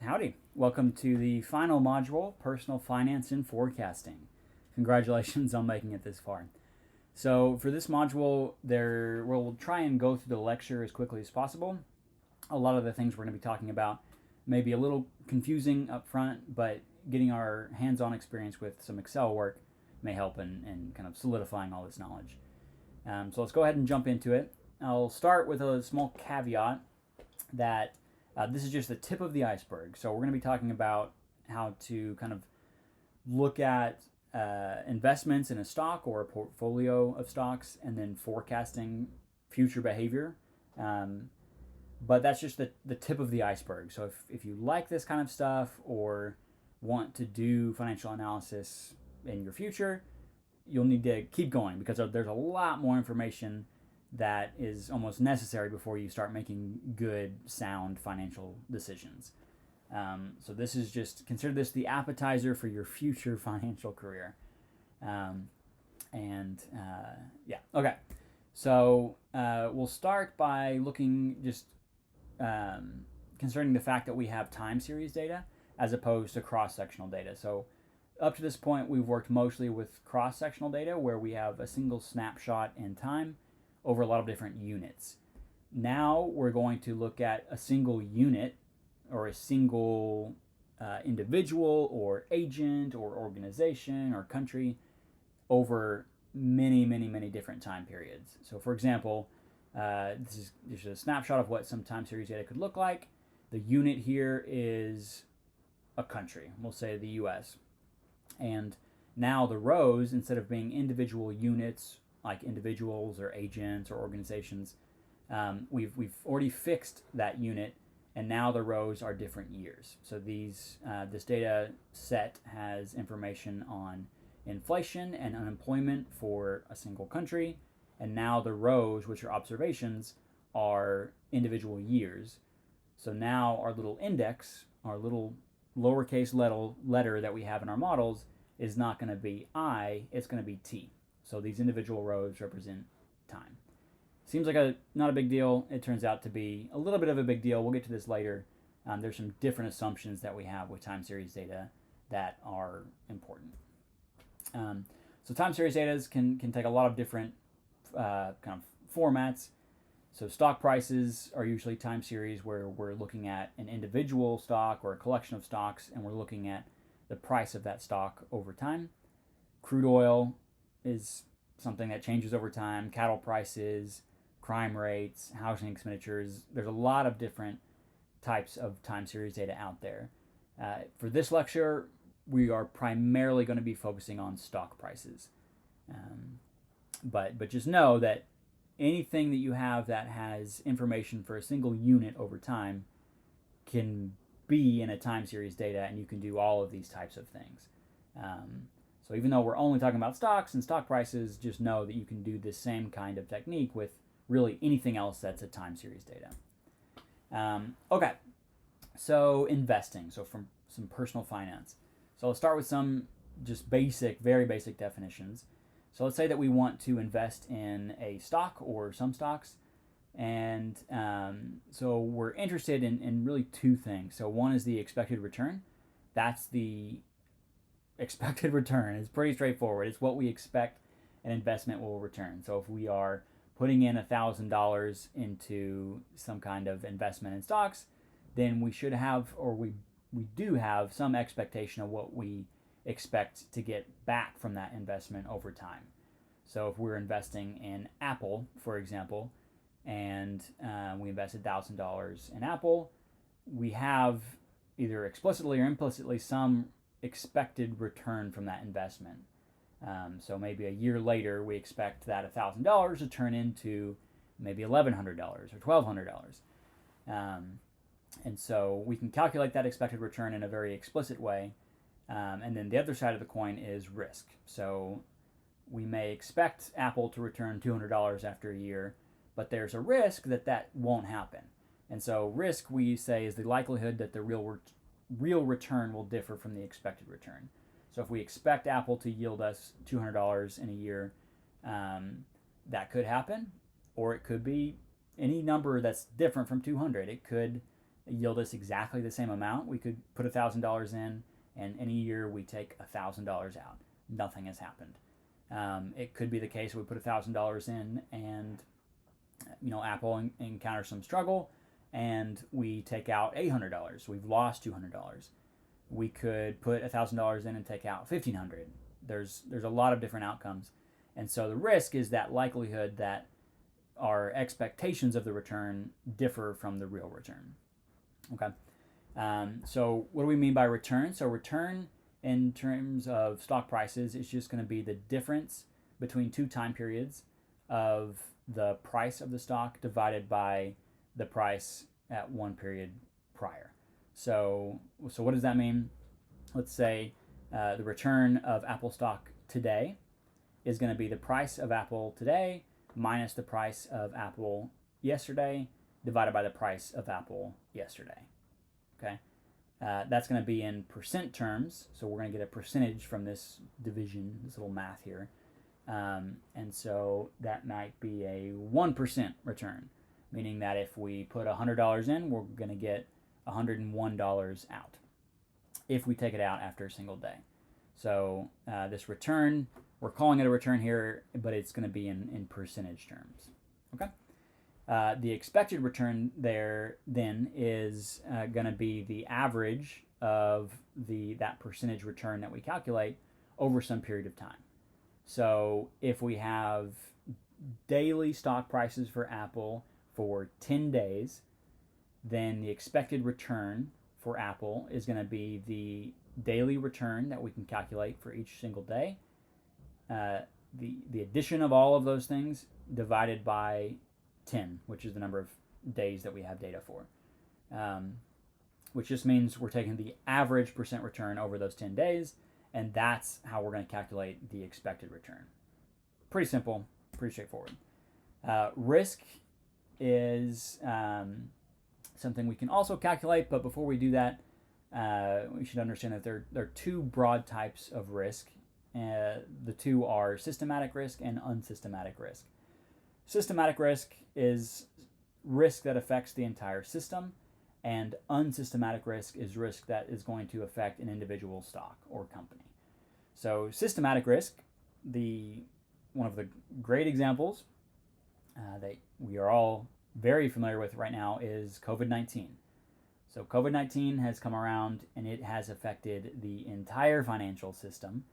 Howdy. Welcome to the final module, Personal Finance and Forecasting. Congratulations on making it this far. So for this module, we'll try and go through the lecture as quickly as possible. A lot of the things we're going to be talking about may be a little confusing up front, but getting our hands-on experience with some Excel work may help in kind of solidifying all this knowledge. So let's go ahead and jump into it. I'll start with a small caveat that this is just the tip of the iceberg. So we're going to be talking about how to kind of look at investments in a stock or a portfolio of stocks and then forecasting future behavior. But that's just the tip of the iceberg. So if you like this kind of stuff or want to do financial analysis in your future, you'll need to keep going because there's a lot more information that is almost necessary before you start making good, sound financial decisions. So this is just, consider this the appetizer for your future financial career. Okay. So we'll start by looking just concerning the fact that we have time series data as opposed to cross-sectional data. So up to this point, we've worked mostly with cross-sectional data where we have a single snapshot in time over a lot of different units. Now we're going to look at a single unit or a single individual or agent or organization or country over many, many, many different time periods. So for example, this is just a snapshot of what some time series data could look like. The unit here is a country, we'll say the US. And now the rows, instead of being individual units like individuals or agents or organizations, we've already fixed that unit, and now the rows are different years. So this data set has information on inflation and unemployment for a single country, and now the rows, which are observations, are individual years. So now our little index, our little lowercase letter that we have in our models is not going to be I, it's going to be T. So these individual rows represent time. Seems like not a big deal. It turns out to be a little bit of a big deal. We'll get to this later. There's some different assumptions that we have with time series data that are important. So time series data can take a lot of different kind of formats. So stock prices are usually time series where we're looking at an individual stock or a collection of stocks, and we're looking at the price of that stock over time. Crude oil is something that changes over time. Cattle prices, crime rates, housing expenditures. There's a lot of different types of time series data out there. For this lecture, we are primarily going to be focusing on stock prices. But just know that anything that you have that has information for a single unit over time can be in a time series data, and you can do all of these types of things. So even though we're only talking about stocks and stock prices, just know that you can do this same kind of technique with really anything else that's a time series data. Okay, so investing, so from some personal finance. So let's start with some just very basic definitions. So let's say that we want to invest in a stock or some stocks. And so we're interested in really two things. So one is the expected return. That's the expected return. It's pretty straightforward. It's what we expect an investment will return. So if we are putting in $1,000 into some kind of investment in stocks, then we should have, or we do have some expectation of what we expect to get back from that investment over time. So if we're investing in Apple, for example, and we invested $1,000 in Apple, we have either explicitly or implicitly some expected return from that investment. So maybe a year later, we expect that $1,000 to turn into maybe $1,100 or $1,200. And so we can calculate that expected return in a very explicit way. And then the other side of the coin is risk. So we may expect Apple to return $200 after a year, but there's a risk that won't happen. And so risk, we say, is the likelihood that the real return will differ from the expected return. So if we expect Apple to yield us $200 in a year, that could happen, or it could be any number that's different from 200. It could yield us exactly the same amount. We could put $1,000 in, and any year we take $1,000 out. Nothing has happened. It could be the case we put $1,000 in, and Apple encounters some struggle, and we take out $800. We've lost $200. We could put $1,000 in and take out $1,500. There's a lot of different outcomes, and so the risk is that likelihood that our expectations of the return differ from the real return. Okay. So what do we mean by return? So return in terms of stock prices is just going to be the difference between two time periods of the price of the stock divided by the price at one period prior. So what does that mean? Let's say the return of Apple stock today is going to be the price of Apple today minus the price of Apple yesterday divided by the price of Apple yesterday. Okay, that's going to be in percent terms, so we're going to get a percentage from this division, this little math here, and so that might be a 1% return, meaning that if we put $100 in, we're going to get $101 out if we take it out after a single day. So this return, we're calling it a return here, but it's going to be in percentage terms. Okay. The expected return there then is going to be the average of that percentage return that we calculate over some period of time. So if we have daily stock prices for Apple for 10 days, then the expected return for Apple is going to be the daily return that we can calculate for each single day. The addition of all of those things divided by 10, which is the number of days that we have data for, which just means we're taking the average percent return over those 10 days, and that's how we're going to calculate the expected return. Pretty simple, pretty straightforward. Risk is something we can also calculate, but before we do that, we should understand that there are two broad types of risk. The two are systematic risk and unsystematic risk. Systematic risk is risk that affects the entire system, and unsystematic risk is risk that is going to affect an individual stock or company. So systematic risk, one of the great examples that we are all very familiar with right now is COVID-19. So COVID-19 has come around and it has affected the entire financial system.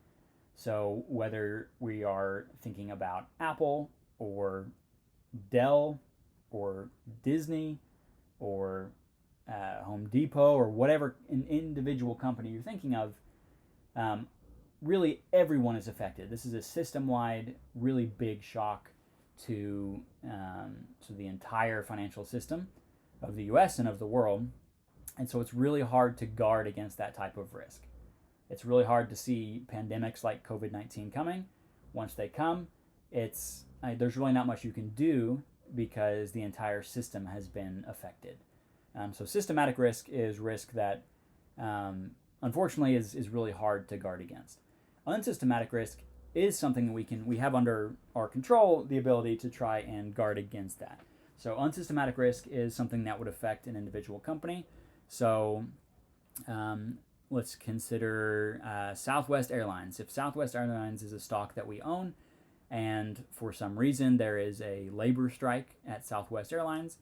So whether we are thinking about Apple or Dell or Disney or Home Depot or whatever an individual company you're thinking of, really everyone is affected. This is a system-wide, really big shock to the entire financial system of the U.S. and of the world. And so it's really hard to guard against that type of risk. It's really hard to see pandemics like COVID-19 coming. Once they come, there's really not much you can do because the entire system has been affected. So systematic risk is risk that unfortunately is really hard to guard against. Unsystematic risk is something that we have under our control, the ability to try and guard against that. So unsystematic risk is something that would affect an individual company. So let's consider Southwest Airlines. If Southwest Airlines is a stock that we own, and for some reason there is a labor strike at Southwest Airlines,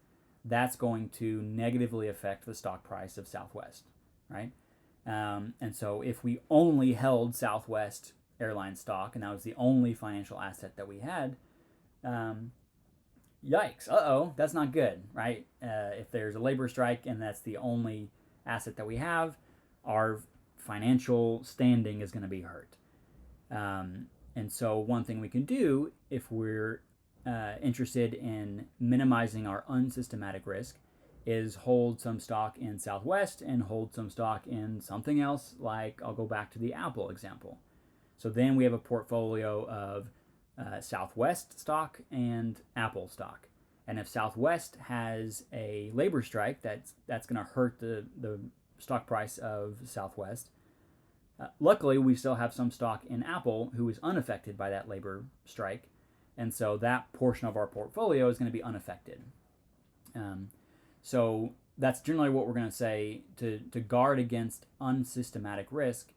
that's going to negatively affect the stock price of Southwest, right? And so if we only held Southwest Airlines stock, and that was the only financial asset that we had, yikes, that's not good, right? If there's a labor strike and that's the only asset that we have, our financial standing is going to be hurt. And so one thing we can do if we're interested in minimizing our unsystematic risk is hold some stock in Southwest and hold some stock in something else, like I'll go back to the Apple example. So then we have a portfolio of Southwest stock and Apple stock. And if Southwest has a labor strike, that's going to hurt the stock price of Southwest. Luckily, we still have some stock in Apple who is unaffected by that labor strike. And so that portion of our portfolio is going to be unaffected. So that's generally what we're going to say. To guard against unsystematic risk,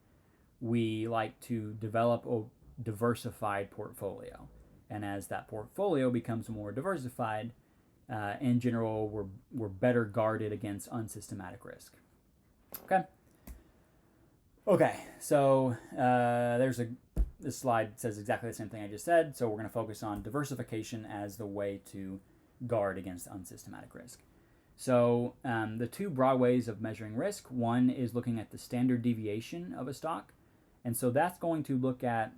we like to develop a diversified portfolio. And as that portfolio becomes more diversified, in general, we're better guarded against unsystematic risk. Okay, so this slide says exactly the same thing I just said. So we're going to focus on diversification as the way to guard against unsystematic risk. So the two broad ways of measuring risk, one is looking at the standard deviation of a stock. And so that's going to look at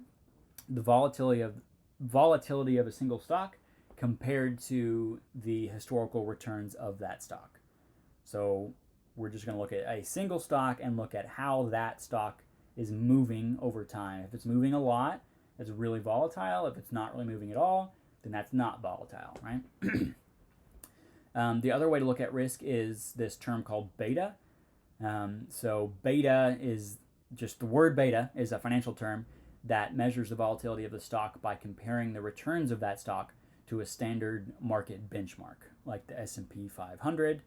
the volatility of a single stock compared to the historical returns of that stock. So we're just going to look at a single stock and look at how that stock is moving over time. If it's moving a lot, it's really volatile. If it's not really moving at all, then that's not volatile, right? The other way to look at risk is this term called beta. So beta is just the word beta is a financial term that measures the volatility of the stock by comparing the returns of that stock to a standard market benchmark, like the S&P 500.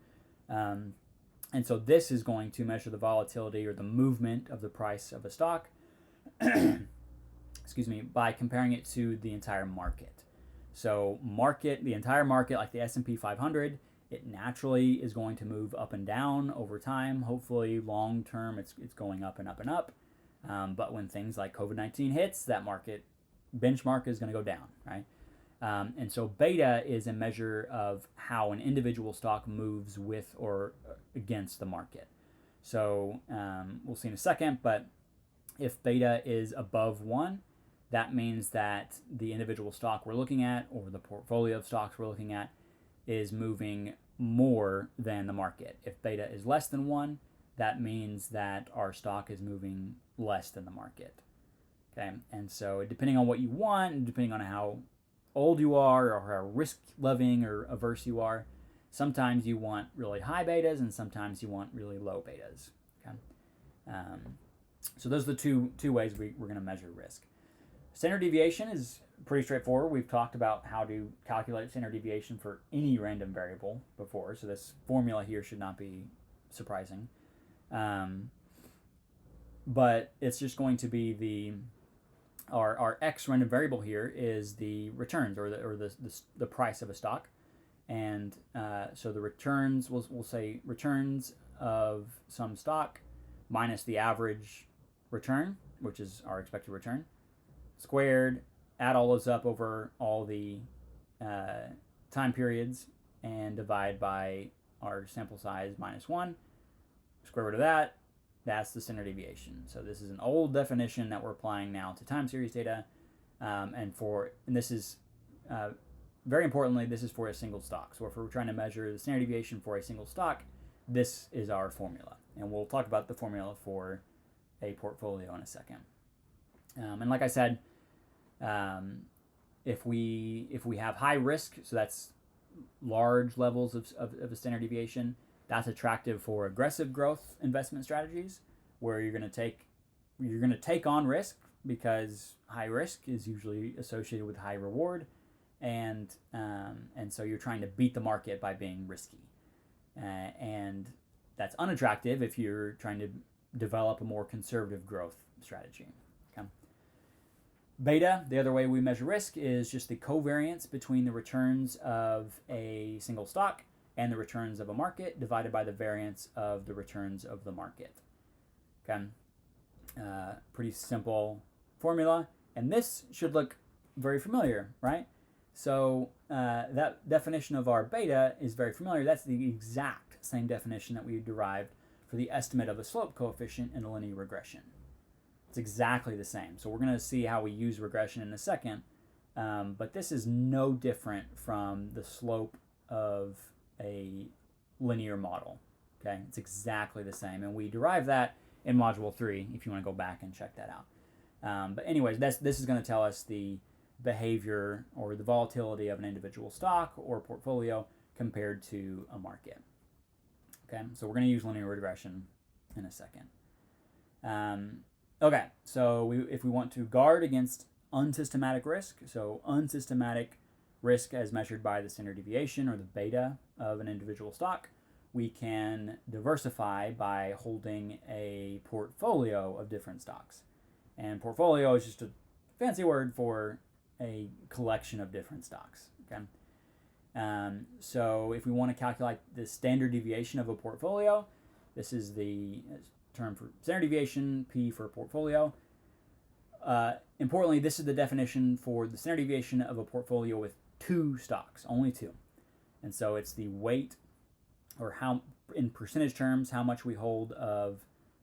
And so this is going to measure the volatility or the movement of the price of a stock, excuse me, by comparing it to the entire market. So the entire market, like the S&P 500, it naturally is going to move up and down over time. Hopefully, long term, it's going up and up and up. But when things like COVID-19 hits, that market benchmark is going to go down, right? And so beta is a measure of how an individual stock moves with or against the market. So we'll see in a second, but if beta is above 1, that means that the individual stock we're looking at or the portfolio of stocks we're looking at is moving more than the market. If beta is less than 1, that means that our stock is moving less than the market. Okay, and so depending on what you want, and depending on how old you are or how risk-loving or averse you are, sometimes you want really high betas and sometimes you want really low betas. Okay, so those are the two ways we're going to measure risk. Standard deviation is pretty straightforward. We've talked about how to calculate standard deviation for any random variable before, so this formula here should not be surprising. But it's just going to be our X random variable here is the returns or the price of a stock, and so the returns we'll say returns of some stock minus the average return, which is our expected return, squared, add all those up over all the time periods and divide by our sample size minus 1, square root of that, that's the standard deviation. So this is an old definition that we're applying now to time series data, and this is very importantly, this is for a single stock. So if we're trying to measure the standard deviation for a single stock, this is our formula, and we'll talk about the formula for a portfolio in a second. And like I said, if we have high risk, so that's large levels of a standard deviation, that's attractive for aggressive growth investment strategies, where you're going to take on risk because high risk is usually associated with high reward, and so you're trying to beat the market by being risky, and that's unattractive if you're trying to develop a more conservative growth strategy. Okay. Beta, the other way we measure risk, is just the covariance between the returns of a single stock and the returns of a market divided by the variance of the returns of the market. Okay, pretty simple formula, and this should look very familiar, right? So that definition of our beta is very familiar. That's the exact same definition that we derived for the estimate of a slope coefficient in a linear regression. It's exactly the same. So we're going to see how we use regression in a second, but this is no different from the slope of a linear model. Okay, it's exactly the same, and we derive that in module 3 if you want to go back and check that out. But anyways, this is going to tell us the behavior or the volatility of an individual stock or portfolio compared to a market. Okay, so we're going to use linear regression in a second. Okay, so if we want to guard against unsystematic risk, so unsystematic risk as measured by the standard deviation or the beta of an individual stock, we can diversify by holding a portfolio of different stocks. And portfolio is just a fancy word for a collection of different stocks. Okay. So if we want to calculate the standard deviation of a portfolio, this is the term for standard deviation, P for portfolio. Importantly, this is the definition for the standard deviation of a portfolio with 2 stocks, only 2. And so it's the weight, or how, in percentage terms, how much we hold of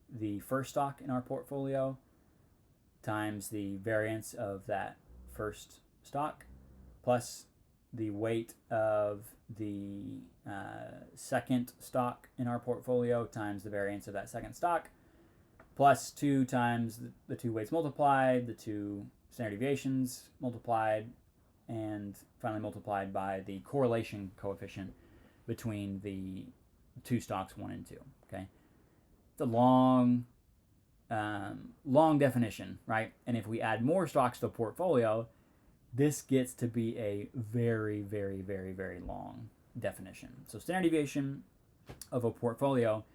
the first stock in our portfolio times the variance of that first stock plus the weight of the second stock in our portfolio times the variance of that second stock, plus 2 times the 2 weights multiplied, the 2 standard deviations multiplied, and finally multiplied by the correlation coefficient between the 2 stocks 1 and 2. Okay, it's a long definition, right? And if we add more stocks to the portfolio, this gets to be a very, very, very, very long definition. So standard deviation of a portfolio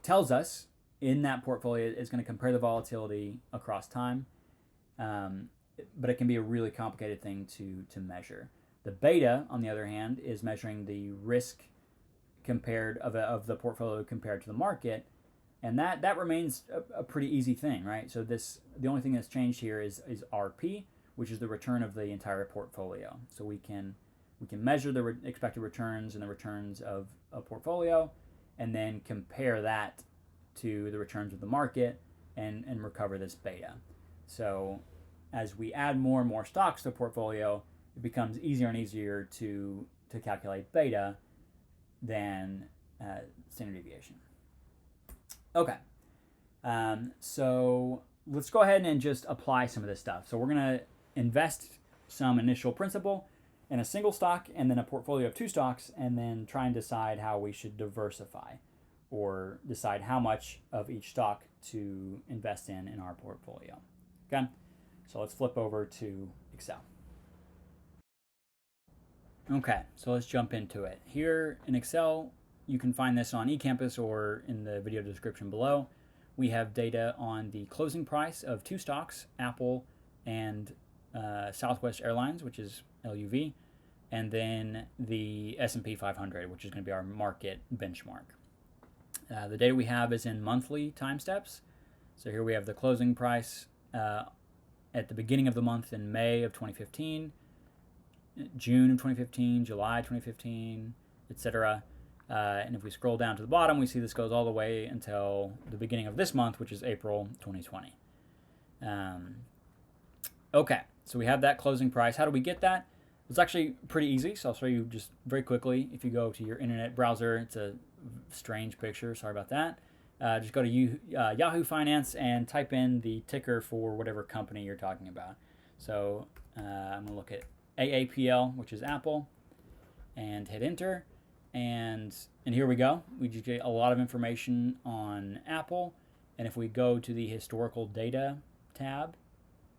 tells us in that portfolio is going to compare the volatility across time, but it can be a really complicated thing to measure. The beta, on the other hand, is measuring the risk compared of the portfolio compared to the market, and that remains a pretty easy thing, right? So the only thing that's changed here is RP, which is the return of the entire portfolio. So we can measure the expected returns and the returns of a portfolio, and then compare that to the returns of the market and recover this beta. So as we add more and more stocks to the portfolio, it becomes easier and easier to calculate beta than standard deviation. Okay, so let's go ahead and just apply some of this stuff. So we're going to invest some initial principal in a single stock and then a portfolio of 2 stocks, and then try and decide how we should diversify or decide how much of each stock to invest in our portfolio. Okay, so let's flip over to Excel. Okay, so let's jump into it. Here in Excel, you can find this on eCampus or in the video description below. We have data on the closing price of 2 stocks, Apple and Southwest Airlines, which is LUV, and then the S&P 500, which is going to be our market benchmark. The data we have is in monthly time steps. So here we have the closing price at the beginning of the month in May of 2015, June of 2015, July 2015, etc. And if we scroll down to the bottom, we see this goes all the way until the beginning of this month, which is April 2020. Okay, so we have that closing price. How do we get that? It's actually pretty easy, so I'll show you just very quickly. If you go to your internet browser, it's a strange picture, sorry about that. Just go to Yahoo Finance and type in the ticker for whatever company you're talking about. So I'm going to look at AAPL, which is Apple, and hit enter. And here we go. We just get a lot of information on Apple. And if we go to the historical data tab,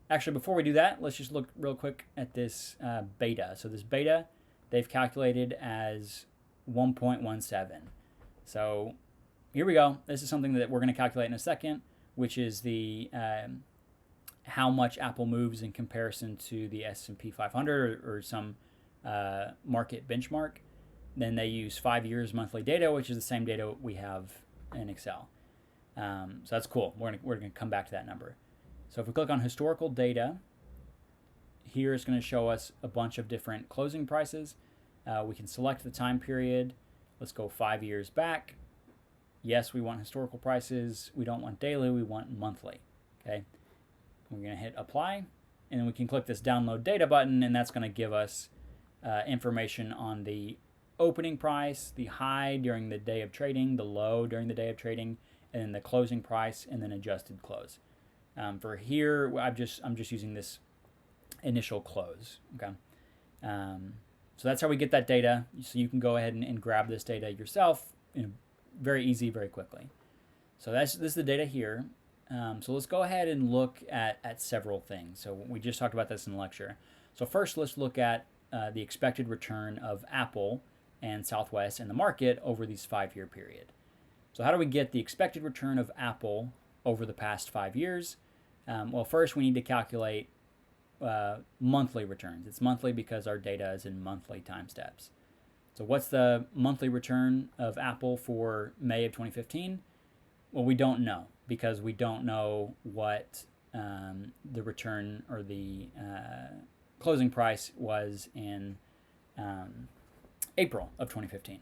actually, before we do that, let's just look real quick at this beta. So this beta, they've calculated as 1.17. So here we go. This is something that we're going to calculate in a second, which is the how much Apple moves in comparison to the S&P 500 or some market benchmark. Then they use 5 years monthly data, which is the same data we have in Excel. So that's cool. We're gonna come back to that number. So if we click on historical data, here it's going to show us a bunch of different closing prices. We can select the time period. Let's go 5 years back. Yes, we want historical prices. We don't want daily. We want monthly. Okay. We're going to hit apply, and then we can click this download data button, and that's going to give us information on the opening price, the high during the day of trading, the low during the day of trading, and then the closing price, and then adjusted close. For here, I'm just using this initial close. Okay, so that's how we get that data. So you can go ahead and grab this data yourself, very easy, very quickly. So this is the data here. So let's go ahead and look at several things. So we just talked about this in the lecture. So first, let's look at the expected return of Apple and Southwest and the market over these 5-year period. So how do we get the expected return of Apple over the past 5 years? Well, first we need to calculate monthly returns. It's monthly because our data is in monthly time steps. So what's the monthly return of Apple for May of 2015? Well, we don't know because we don't know what the return or the closing price was in April of 2015.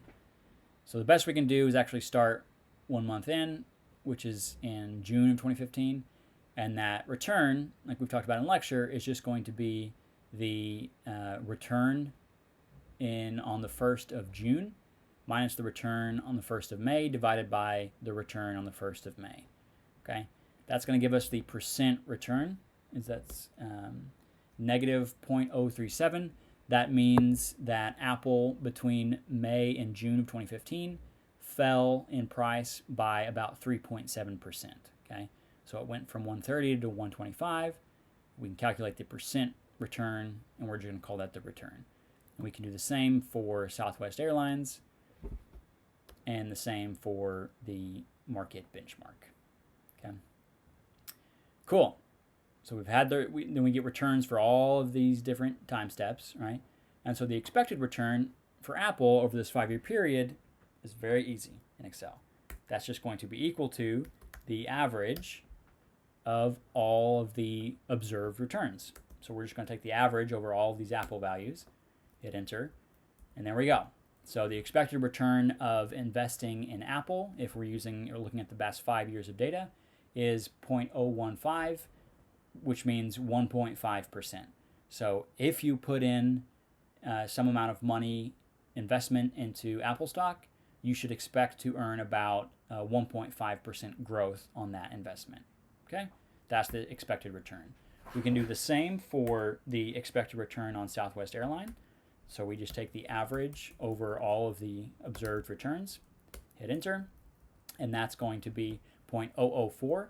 So the best we can do is actually start 1 month in, which is in June of 2015. And that return, like we've talked about in lecture, is just going to be the return on the 1st of June minus the return on the 1st of May divided by the return on the 1st of May. Okay, that's going to give us the percent return. That's negative 0.037. That means that Apple between May and June of 2015 fell in price by about 3.7%. Okay, so it went from 130 to 125. We can calculate the percent return, and we're just going to call that the return. And we can do the same for Southwest Airlines and the same for the market benchmark. Okay. Cool. So we've had then we get returns for all of these different time steps, right? And so the expected return for Apple over this 5-year period is very easy in Excel. That's just going to be equal to the average of all of the observed returns. So we're just going to take the average over all of these Apple values, hit enter, and there we go. So the expected return of investing in Apple, if we're using or looking at the past 5 years of data, is 0.015, which means 1.5%. So if you put in some amount of money investment into Apple stock, you should expect to earn about 1.5% growth on that investment. Okay, that's the expected return. We can do the same for the expected return on Southwest Airlines. So we just take the average over all of the observed returns, hit enter, and that's going to be 0.004,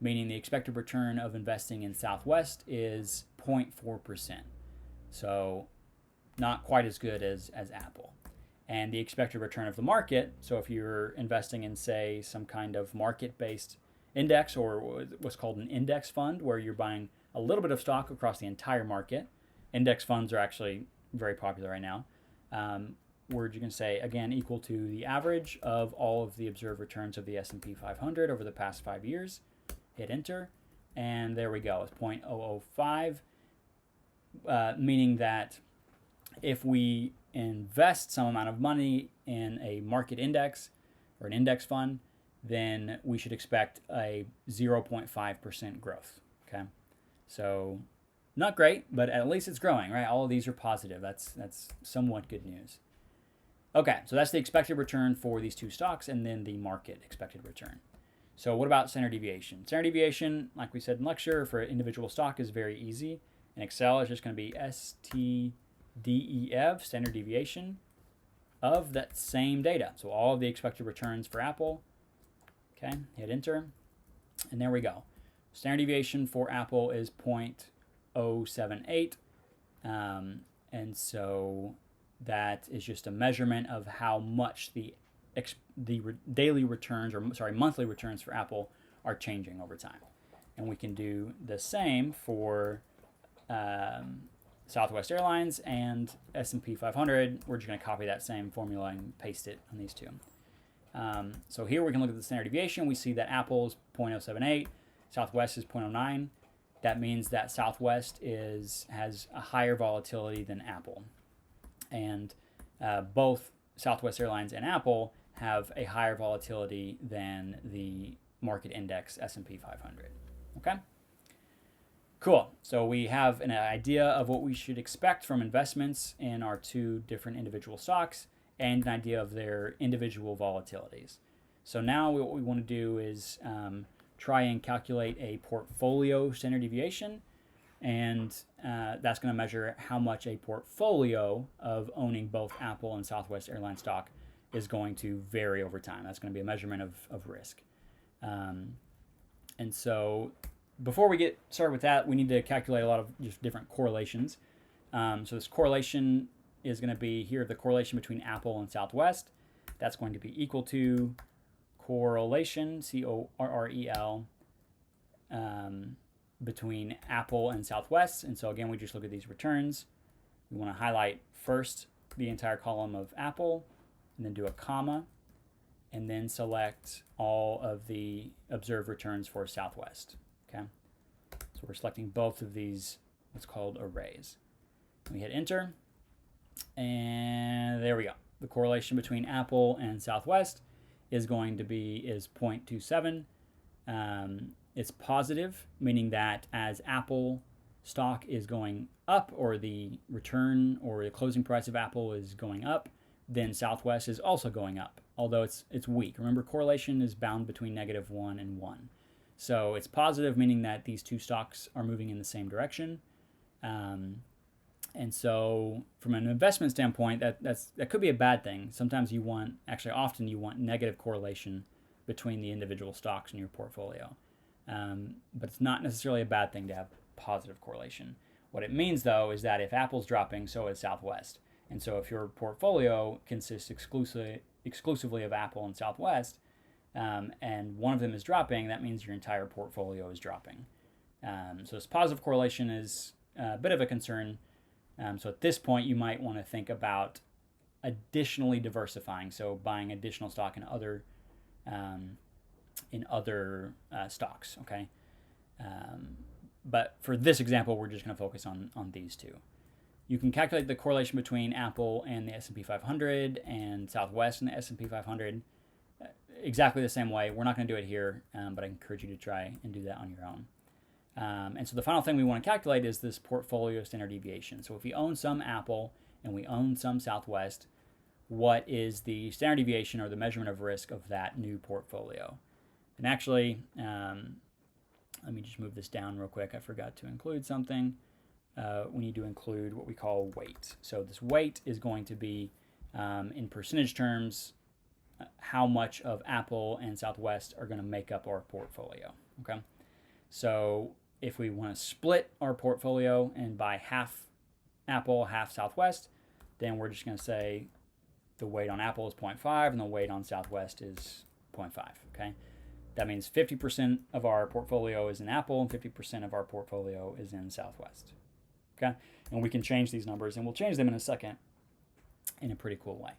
meaning the expected return of investing in Southwest is 0.4%. So not quite as good as Apple. And the expected return of the market, so if you're investing in, say, some kind of market-based index or what's called an index fund, where you're buying a little bit of stock across the entire market. Index funds are actually very popular right now. We're going to say, again, equal to the average of all of the observed returns of the S&P 500 over the past 5 years. Hit enter, and there we go. It's 0.005, meaning that if we invest some amount of money in a market index or an index fund, then we should expect a 0.5% growth. Okay, so not great, but at least it's growing, right? All of these are positive. That's somewhat good news. Okay, so that's the expected return for these two stocks, and then the market expected return. So what about standard deviation? Standard deviation, like we said in lecture, for an individual stock is very easy. In Excel, it's just going to be STDEF, standard deviation, of that same data. So all of the expected returns for Apple. Okay, hit enter, and there we go. Standard deviation for Apple is 0.078, and so that is just a measurement of how much the daily returns, or sorry, monthly returns for Apple are changing over time. And we can do the same for Southwest Airlines and S&P 500. We're just going to copy that same formula and paste it on these two. So here we can look at the standard deviation. We see that Apple is 0.078, Southwest is 0.09. That means that Southwest has a higher volatility than Apple. And both Southwest Airlines and Apple have a higher volatility than the market index S&P 500. Okay? Cool. So we have an idea of what we should expect from investments in our two different individual stocks and an idea of their individual volatilities. So now what we want to do is try and calculate a portfolio standard deviation, and that's going to measure how much a portfolio of owning both Apple and Southwest Airlines stock is going to vary over time. That's going to be a measurement of risk. And so before we get started with that, we need to calculate a lot of just different correlations. So this correlation is going to be here the correlation between Apple and Southwest. That's going to be equal to correlation, C-O-R-R-E-L, between Apple and Southwest. And so again, we just look at these returns. We want to highlight first the entire column of Apple, and then do a comma, and then select all of the observed returns for Southwest. Okay, so we're selecting both of these, what's called arrays. We hit enter, and there we go. The correlation between Apple and Southwest is going to be 0.27. It's positive, meaning that as Apple stock is going up, or the return or the closing price of Apple is going up, then Southwest is also going up, although it's weak. Remember, correlation is bound between -1 and 1. So it's positive, meaning that these two stocks are moving in the same direction. And so from an investment standpoint, that could be a bad thing. Sometimes often you want negative correlation between the individual stocks in your portfolio. But it's not necessarily a bad thing to have positive correlation. What it means, though, is that if Apple's dropping, so is Southwest. And so if your portfolio consists exclusively of Apple and Southwest, and one of them is dropping, that means your entire portfolio is dropping. So this positive correlation is a bit of a concern. So at this point, you might want to think about additionally diversifying, so buying additional stock in other stocks. Okay, but for this example, we're just going to focus on these two. You can calculate the correlation between Apple and the S&P 500 and Southwest and the S&P 500 exactly the same way. We're not going to do it here, but I encourage you to try and do that on your own. And so the final thing we want to calculate is this portfolio standard deviation. So if we own some Apple and we own some Southwest, what is the standard deviation or the measurement of risk of that new portfolio? And actually, let me just move this down real quick. I forgot to include something. We need to include what we call weight. So this weight is going to be, in percentage terms, how much of Apple and Southwest are going to make up our portfolio. Okay, so if we want to split our portfolio and buy half Apple, half Southwest, then we're just going to say the weight on Apple is 0.5 and the weight on Southwest is 0.5. Okay, that means 50% of our portfolio is in Apple and 50% of our portfolio is in Southwest. Okay, and we can change these numbers, and we'll change them in a second in a pretty cool way.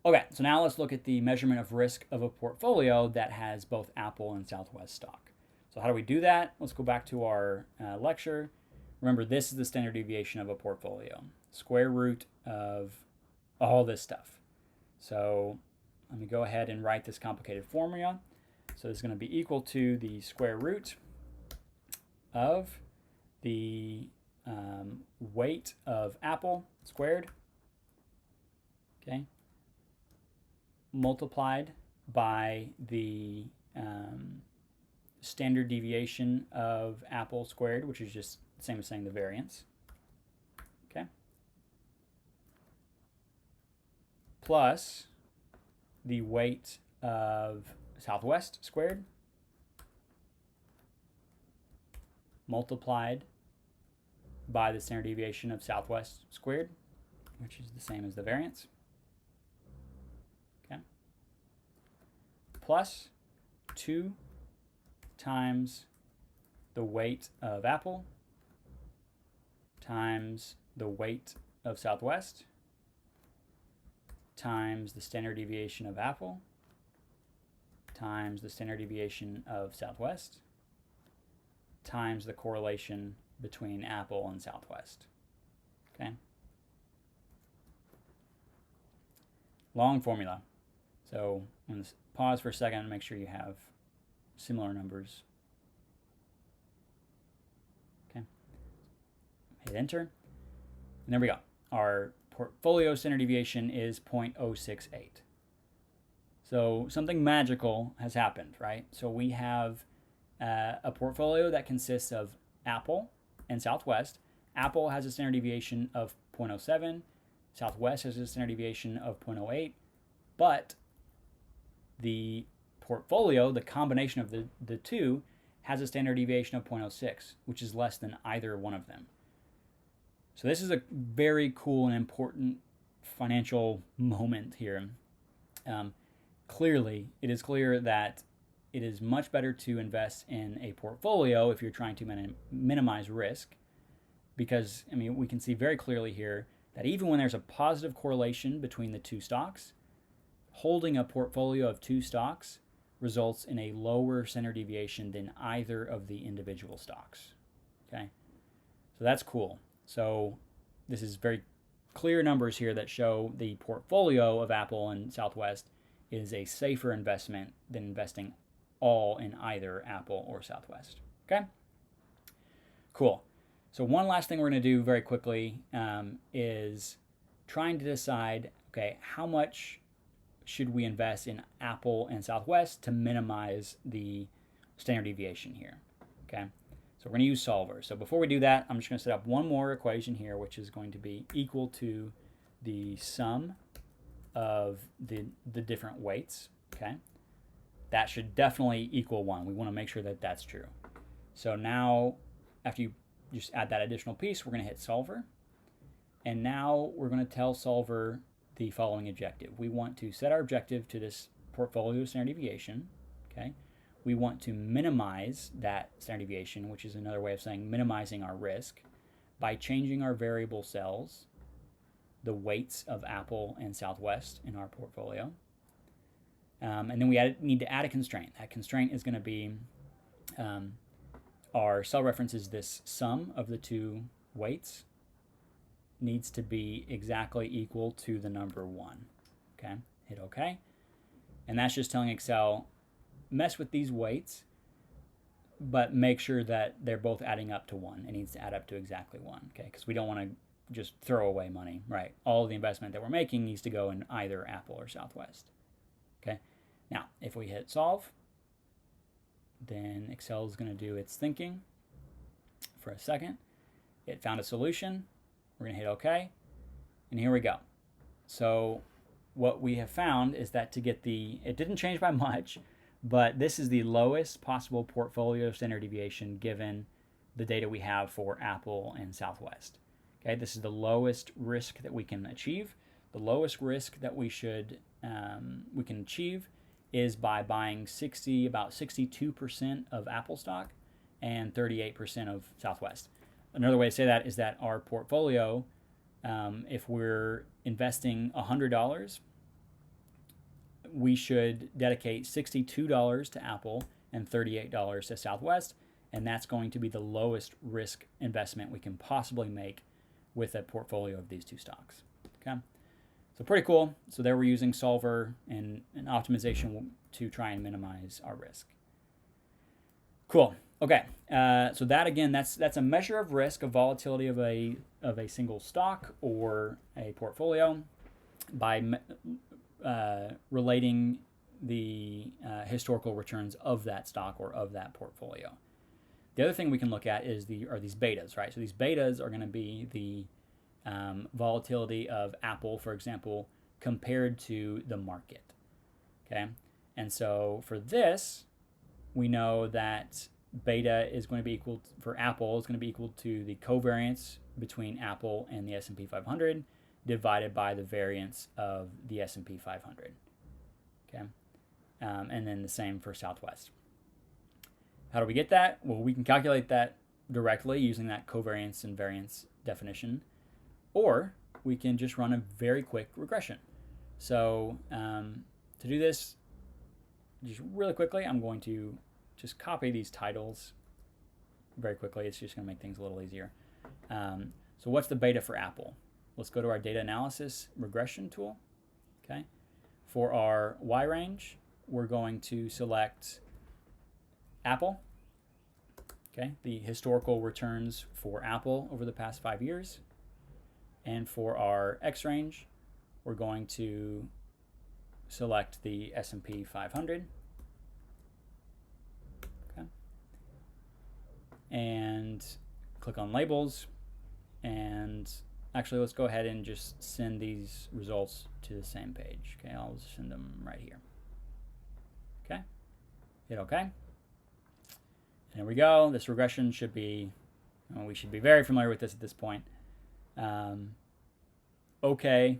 Okay, so now let's look at the measurement of risk of a portfolio that has both Apple and Southwest stock. So how do we do that? Let's go back to our lecture. Remember, this is the standard deviation of a portfolio, square root of all this stuff. So let me go ahead and write this complicated formula. So it's going to be equal to the square root of the weight of Apple squared, okay, multiplied by the standard deviation of Apple squared, which is just the same as saying the variance, okay, plus the weight of Southwest squared multiplied by the standard deviation of Southwest squared, which is the same as the variance, okay, plus 2 times the weight of Apple times the weight of Southwest times the standard deviation of Apple times the standard deviation of Southwest times the correlation between Apple and Southwest. Okay. Long formula. So I'm going to pause for a second and make sure you have similar numbers. Okay. Hit enter. And there we go. Our portfolio standard deviation is 0.068. So something magical has happened, right? So we have a portfolio that consists of Apple and Southwest. Apple has a standard deviation of 0.07. Southwest has a standard deviation of 0.08. But the portfolio, the combination of the two, has a standard deviation of 0.06, which is less than either one of them. So this is a very cool and important financial moment here. Clearly, it is clear that it is much better to invest in a portfolio if you're trying to minimize risk, because, I mean, we can see very clearly here that even when there's a positive correlation between the two stocks, holding a portfolio of two stocks results in a lower standard deviation than either of the individual stocks. Okay, so that's cool. So this is very clear numbers here that show the portfolio of Apple and Southwest is a safer investment than investing all in either Apple or Southwest. Okay, cool. So one last thing we're going to do very quickly is trying to decide, okay, how much should we invest in Apple and Southwest to minimize the standard deviation here. Okay, so we're going to use solver. So before we do that, I'm just going to set up one more equation here, which is going to be equal to the sum of the different weights. Okay, that should definitely equal 1. We want to make sure that that's true. So now, after you just add that additional piece, we're going to hit solver. And now we're going to tell solver the following objective. We want to set our objective to this portfolio standard deviation. Okay, we want to minimize that standard deviation, which is another way of saying minimizing our risk, by changing our variable cells, the weights of Apple and Southwest in our portfolio. And then we need to add a constraint. That constraint is going to be our cell reference is this sum of the two weights needs to be exactly equal to the number 1. Okay, hit OK. And that's just telling Excel, mess with these weights, but make sure that they're both adding up to 1. It needs to add up to exactly 1, okay? Because we don't want to just throw away money, right? All of the investment that we're making needs to go in either Apple or Southwest, okay? Now, if we hit solve, then Excel is going to do its thinking for a second. It found a solution. We're going to hit OK, and here we go. So what we have found is that to get it didn't change by much, but this is the lowest possible portfolio standard deviation given the data we have for Apple and Southwest. Okay, this is the lowest risk that we can achieve. The lowest risk that we can achieve is by buying about 62% of Apple stock and 38% of Southwest. Another way to say that is that our portfolio, if we're investing $100, we should dedicate $62 to Apple and $38 to Southwest, and that's going to be the lowest risk investment we can possibly make with a portfolio of these two stocks. Okay, so pretty cool. So there we're using solver and an optimization to try and minimize our risk. Cool. Okay, so that again, that's a measure of risk, of volatility of a single stock or a portfolio by relating the historical returns of that stock or of that portfolio. The other thing we can look at are these betas, right? So these betas are going to be the volatility of Apple, for example, compared to the market. Okay, and so for this, we know that beta is going to be equal for Apple is going to be equal to the covariance between Apple and the S&P 500 divided by the variance of the S&P 500. Okay, and then the same for Southwest. How do we get that? Well, we can calculate that directly using that covariance and variance definition, or we can just run a very quick regression. So to do this, just really quickly, I'm going to just copy these titles very quickly. It's just going to make things a little easier. So what's the beta for Apple? Let's go to our data analysis regression tool. Okay. For our Y range, we're going to select Apple. Okay, the historical returns for Apple over the past 5 years. And for our X range, we're going to select the S&P 500. Okay. And click on labels. And actually, let's go ahead and just send these results to the same page. Okay, I'll send them right here. Okay, hit OK. And there we go. This regression should be, we should be very familiar with this at this point. Okay,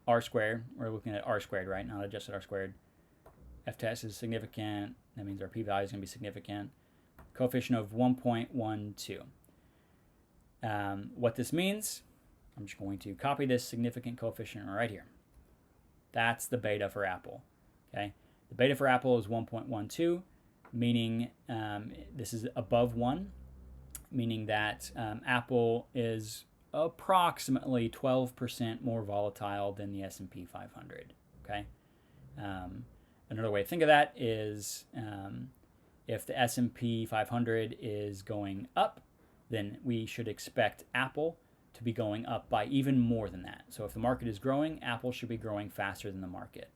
r squared. We're looking at r squared, right? Not adjusted r squared. F test is significant. That means our p-value is going to be significant. Coefficient of 1.12. What this means, I'm just going to copy this significant coefficient right here. That's the beta for Apple. Okay, the beta for Apple is 1.12, meaning this is above 1, meaning that Apple is approximately 12% more volatile than the S&P 500. Okay. Another way to think of that is if the S&P 500 is going up, then we should expect Apple to be going up by even more than that. So if the market is growing, Apple should be growing faster than the market.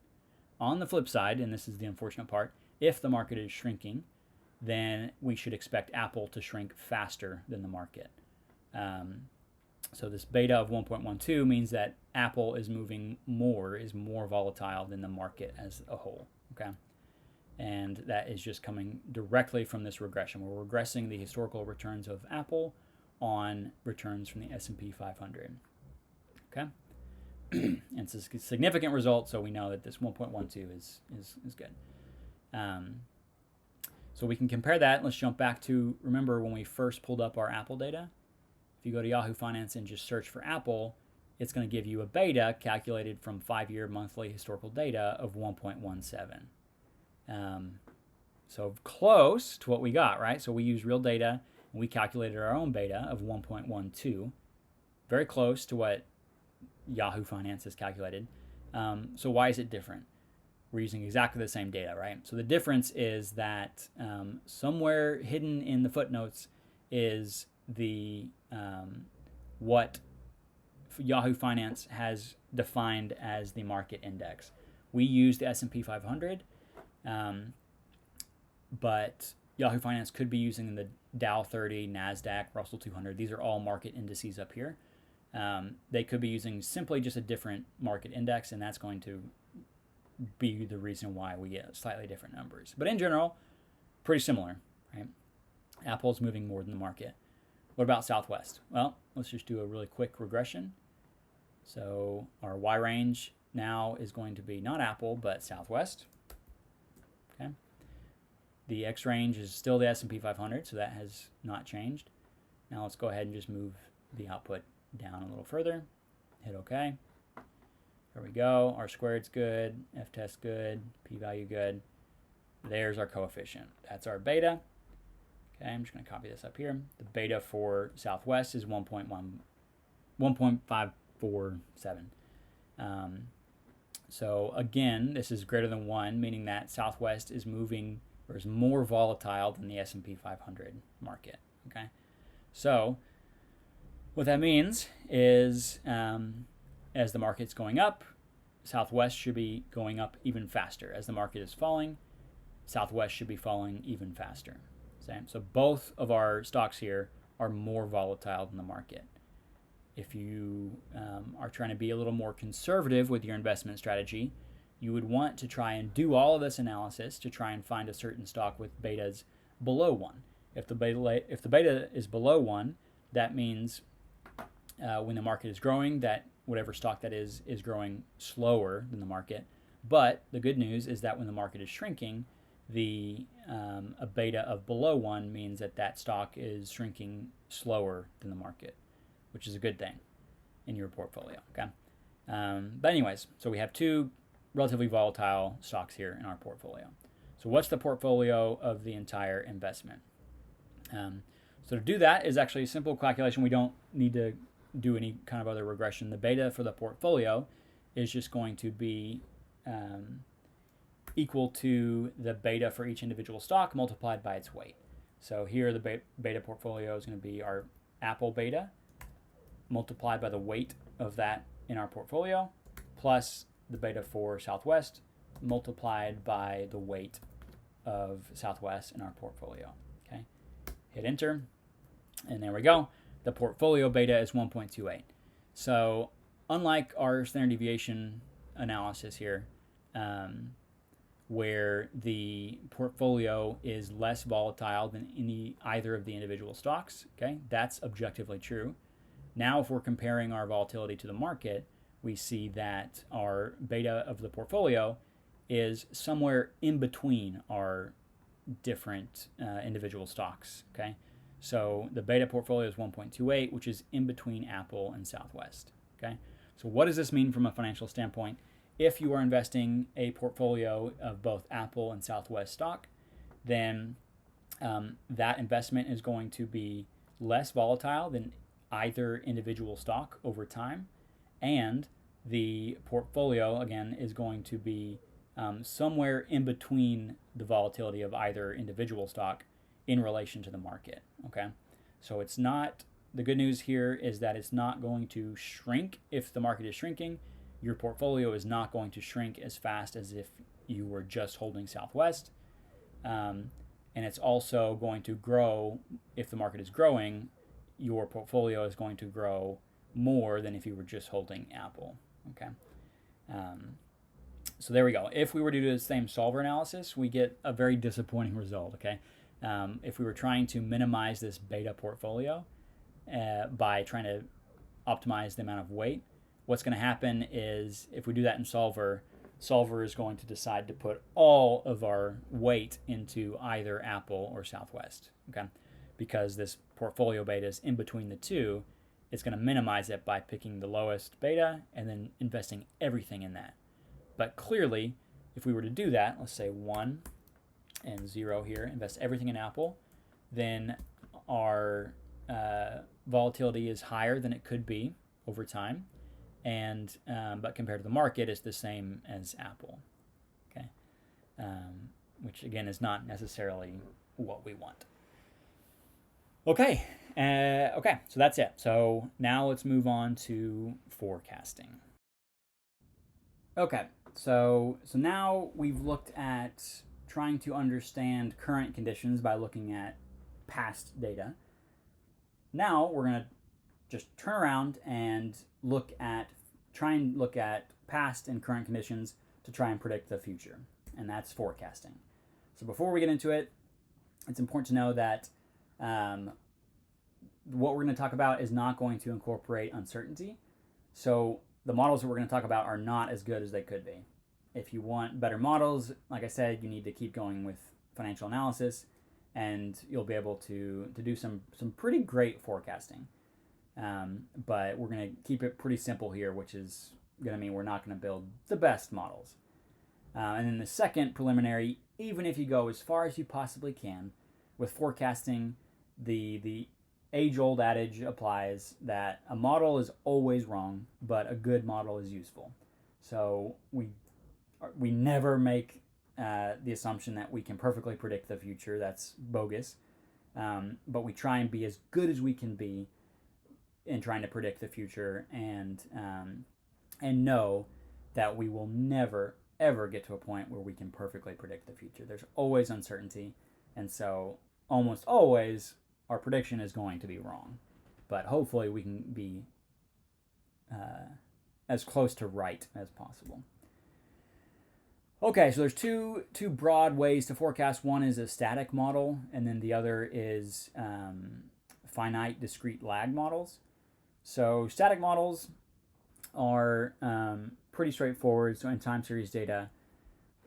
On the flip side, and this is the unfortunate part, if the market is shrinking, then we should expect Apple to shrink faster than the market. So this beta of 1.12 means that Apple is moving more, is more volatile than the market as a whole. Okay, and that is just coming directly from this regression. We're regressing the historical returns of Apple on returns from the S&P 500. Okay, and it's a significant result, so we know that this 1.12 is good. So we can compare that. Let's jump back to, remember when we first pulled up our Apple data? If you go to Yahoo Finance and just search for Apple, it's going to give you a beta calculated from 5-year monthly historical data of 1.17. So close to what we got, right? So we used real data and we calculated our own beta of 1.12. Very close to what Yahoo Finance has calculated. So why is it different? We're using exactly the same data, right? So the difference is that somewhere hidden in the footnotes is the what Yahoo Finance has defined as the market index. We use the S&P 500, but Yahoo Finance could be using the Dow 30, NASDAQ, Russell 200. These are all market indices up here. They could be using simply just a different market index, and that's going to be the reason why we get slightly different numbers. But in general, pretty similar, right? Apple's moving more than the market. What about Southwest? Well, let's just do a really quick regression. So our Y range now is going to be not Apple, but Southwest. Okay. The X range is still the S&P 500, so that has not changed. Now let's go ahead and just move the output down a little further. Hit OK. There we go. R squared's good. F test good. P-value good. There's our coefficient. That's our beta. Okay, I'm just going to copy this up here. The beta for Southwest is 1.547. So again, this is greater than 1, meaning that Southwest is moving or is more volatile than the S&P 500 market. Okay, so what that means is as the market's going up, Southwest should be going up even faster. As the market is falling, Southwest should be falling even faster. So both of our stocks here are more volatile than the market. If you are trying to be a little more conservative with your investment strategy, you would want to try and do all of this analysis to try and find a certain stock with betas below 1. If the beta is below 1, that means when the market is growing, that whatever stock that is growing slower than the market. But the good news is that when the market is shrinking, a beta of below 1 means that stock is shrinking slower than the market, which is a good thing in your portfolio. Okay. But anyways, so we have two relatively volatile stocks here in our portfolio. So what's the portfolio of the entire investment? So to do that is actually a simple calculation. We don't need to do any kind of other regression. The beta for the portfolio is just going to be equal to the beta for each individual stock multiplied by its weight. So here the beta portfolio is going to be our Apple beta multiplied by the weight of that in our portfolio plus the beta for Southwest multiplied by the weight of Southwest in our portfolio. Okay, hit enter, and there we go. The portfolio beta is 1.28. So unlike our standard deviation analysis here, where the portfolio is less volatile than either of the individual stocks, okay, that's objectively true. Now, if we're comparing our volatility to the market, we see that our beta of the portfolio is somewhere in between our different individual stocks, okay? So the beta portfolio is 1.28, which is in between Apple and Southwest, okay? So what does this mean from a financial standpoint? If you are investing a portfolio of both Apple and Southwest stock, then that investment is going to be less volatile than either individual stock over time, and the portfolio, again, is going to be somewhere in between the volatility of either individual stock in relation to the market, okay? So it's not, the good news here is that it's not going to shrink if the market is shrinking. Your portfolio is not going to shrink as fast as if you were just holding Southwest. And it's also going to grow, if the market is growing, your portfolio is going to grow more than if you were just holding Apple, okay? So there we go. If we were to do the same solver analysis, we get a very disappointing result, okay? If we were trying to minimize this beta portfolio by trying to optimize the amount of weight, what's going to happen is if we do that in solver, solver is going to decide to put all of our weight into either Apple or Southwest, okay? Because this portfolio beta is in between the two, it's going to minimize it by picking the lowest beta and then investing everything in that. But clearly, if we were to do that, let's say 1 and 0 here, invest everything in Apple, then our volatility is higher than it could be over time, and but compared to the market, it's the same as Apple, okay? Which again is not necessarily what we want. Okay, so that's it. So now let's move on to forecasting. Okay, so now we've looked at trying to understand current conditions by looking at past data. Now we're going to just turn around and try and look at past and current conditions to try and predict the future, and that's forecasting. So before we get into it, it's important to know that what we're going to talk about is not going to incorporate uncertainty. So the models that we're going to talk about are not as good as they could be. If you want better models, like I said, you need to keep going with financial analysis, and you'll be able to do some pretty great forecasting. But we're going to keep it pretty simple here, which is going to mean we're not going to build the best models. And then the second preliminary, even if you go as far as you possibly can with forecasting, the age-old adage applies that a model is always wrong, but a good model is useful. So we never make the assumption that we can perfectly predict the future. That's bogus. But we try and be as good as we can be in trying to predict the future, and know that we will never ever get to a point where we can perfectly predict the future. There's always uncertainty, and so almost always our prediction is going to be wrong. But hopefully we can be as close to right as possible. Okay, so there's two broad ways to forecast. One is a static model, and then the other is finite discrete lag models. So static models are pretty straightforward. So in time series data,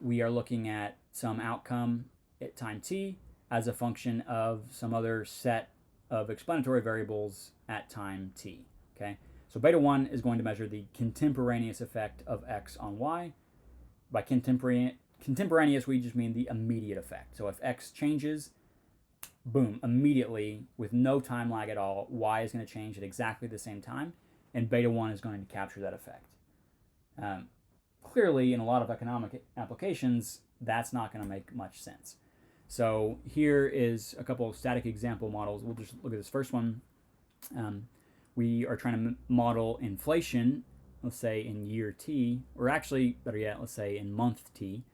we are looking at some outcome at time t as a function of some other set of explanatory variables at time t, okay? So beta 1 is going to measure the contemporaneous effect of x on y. By contemporaneous, we just mean the immediate effect. So if x changes, boom, immediately, with no time lag at all, y is going to change at exactly the same time, and beta 1 is going to capture that effect. Clearly, in a lot of economic applications, that's not going to make much sense. So here is a couple of static example models. We'll just look at this first one. We are trying to model inflation, let's say in year t, or actually, better yet, let's say in month t.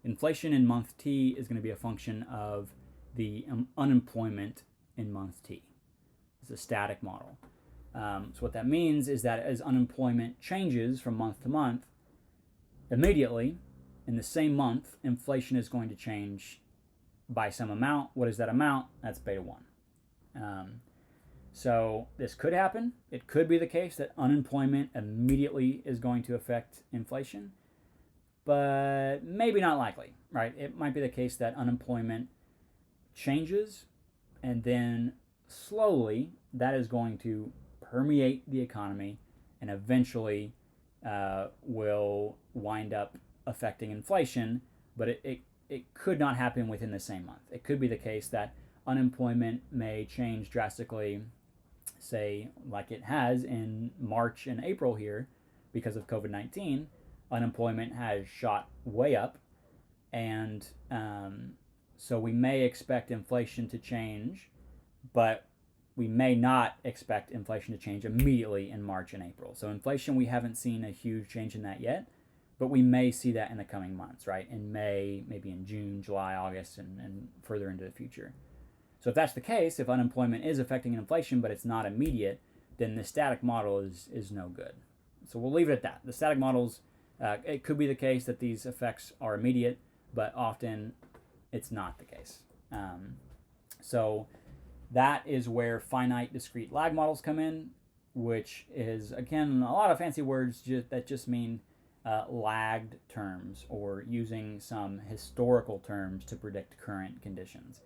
Inflation in month t is going to be a function of the unemployment in month t. It's a static model. So what that means is that as unemployment changes from month to month, immediately in the same month, inflation is going to change by some amount. What is that amount? That's beta 1. So this could happen. It could be the case that unemployment immediately is going to affect inflation, but maybe not likely, right? It might be the case that unemployment changes, and then slowly that is going to permeate the economy and eventually will wind up affecting inflation, but it could not happen within the same month. It could be the case that unemployment may change drastically, say, like it has in March and April here because of COVID-19. Unemployment has shot way up, and so we may expect inflation to change, but we may not expect inflation to change immediately in March and April. So inflation, we haven't seen a huge change in that yet, but we may see that in the coming months, right? In May, maybe in June, July, August, and further into the future. So if that's the case, if unemployment is affecting inflation, but it's not immediate, then the static model is no good. So we'll leave it at that. The static models, it could be the case that these effects are immediate, but often it's not the case. So that is where finite discrete lag models come in, which is, again, a lot of fancy words that just mean lagged terms, or using some historical terms to predict current conditions.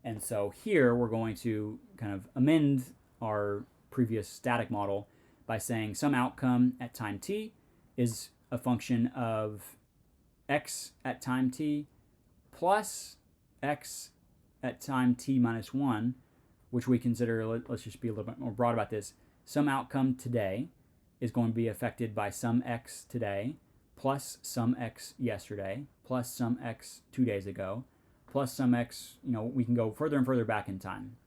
And so here we're going to kind of amend our previous static model by saying some outcome at time t is a function of x at time t plus x at time t minus 1, which we consider, let's just be a little bit more broad about this, some outcome today is going to be affected by some x today plus some x yesterday plus some x 2 days ago plus some x, we can go further and further back in time.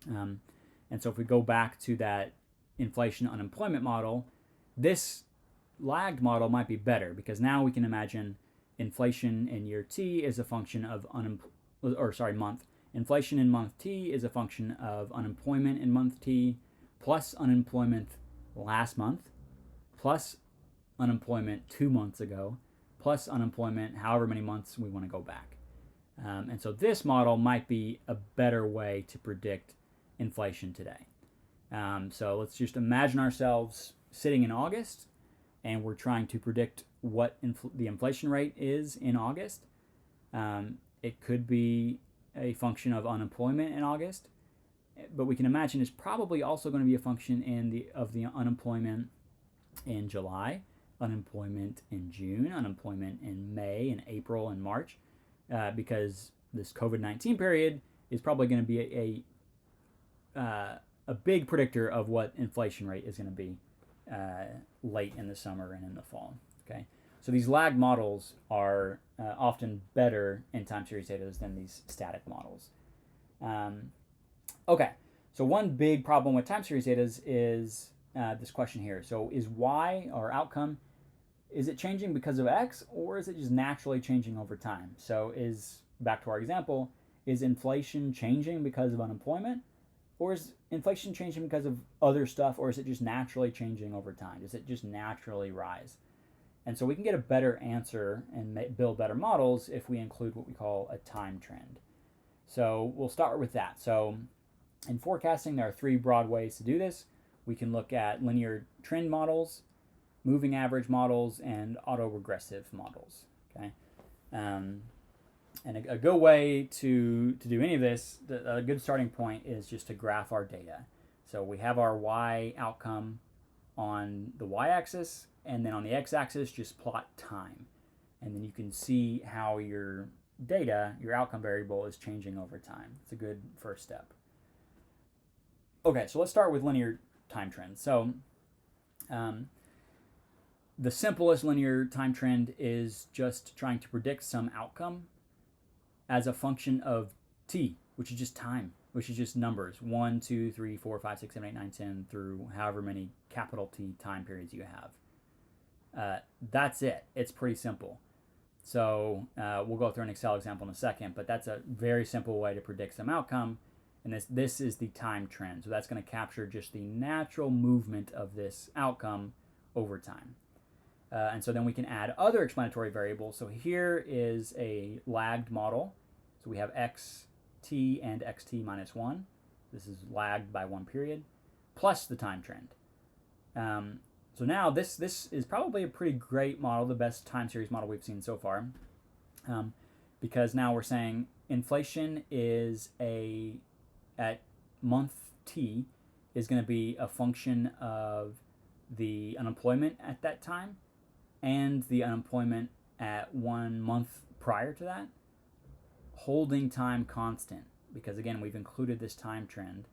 And so if we go back to that inflation unemployment model, this lagged model might be better, because now we can imagine inflation in year t is a function of month. Inflation in month t is a function of unemployment in month t plus unemployment last month plus unemployment 2 months ago plus unemployment however many months we want to go back. And so this model might be a better way to predict inflation today. So let's just imagine ourselves sitting in August, and we're trying to predict what the inflation rate is in August. It could be a function of unemployment in August, but we can imagine it's probably also going to be a function of the unemployment in July, unemployment in June, unemployment in May and April and March, because this COVID-19 period is probably going to be a big predictor of what inflation rate is going to be late in the summer and in the fall. Okay, so these lag models are often better in time series data than these static models. Okay, so one big problem with time series data is this question here. So is y, or outcome, is it changing because of x, or is it just naturally changing over time? So back to our example, is inflation changing because of unemployment, or is inflation changing because of other stuff, or is it just naturally changing over time? Does it just naturally rise? And so we can get a better answer and build better models if we include what we call a time trend. So we'll start with that. So in forecasting, there are 3 broad ways to do this. We can look at linear trend models, moving average models, and autoregressive models. Okay, and a good way to do any of this, a good starting point is just to graph our data. So we have our y outcome on the y-axis, and then on the x-axis just plot time, and then you can see how your data, your outcome variable, is changing over time. It's a good first step. Okay, so let's start with linear time trends. So the simplest linear time trend is just trying to predict some outcome as a function of t, which is just time, which is just numbers, 1, 2, 3, 4, 5, 6, 7, 8, 9, 10, through however many capital T time periods you have. That's it. It's pretty simple. So we'll go through an Excel example in a second, but that's a very simple way to predict some outcome. And this is the time trend. So that's going to capture just the natural movement of this outcome over time. And so then we can add other explanatory variables. So here is a lagged model. So we have xt and xt minus 1. This is lagged by one period, plus the time trend. So now this is probably a pretty great model, the best time series model we've seen so far, because now we're saying inflation is at month t is going to be a function of the unemployment at that time and the unemployment at 1 month prior to that, holding time constant, because again we've included this time trend,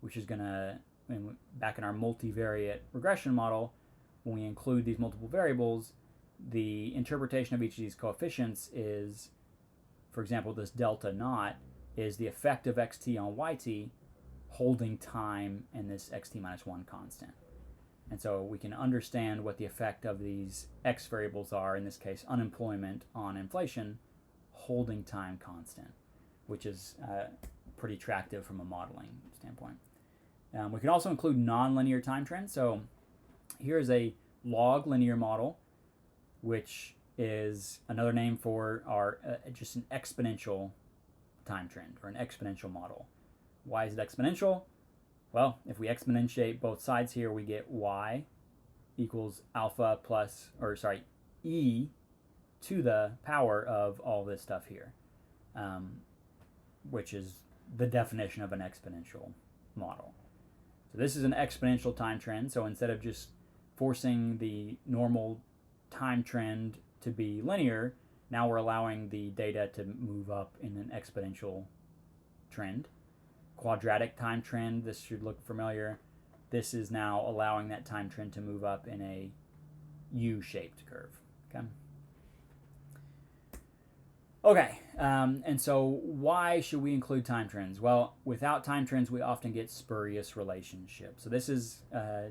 which is going to, back in our multivariate regression model, when we include these multiple variables, the interpretation of each of these coefficients is, for example, this delta naught is the effect of xt on yt holding time and this xt minus 1 constant. And so we can understand what the effect of these x variables are, in this case unemployment on inflation, holding time constant, which is pretty attractive from a modeling standpoint. We can also include nonlinear time trends. So here's a log linear model, which is another name for our just an exponential time trend, or an exponential model. Why is it exponential? Well, if we exponentiate both sides here, we get y equals alpha plus, e to the power of all this stuff here, which is the definition of an exponential model. So this is an exponential time trend. So instead of just forcing the normal time trend to be linear, now we're allowing the data to move up in an exponential trend. Quadratic time trend, this should look familiar. This is now allowing that time trend to move up in a U-shaped curve. Okay, and so why should we include time trends? Well, without time trends, we often get spurious relationships. So this is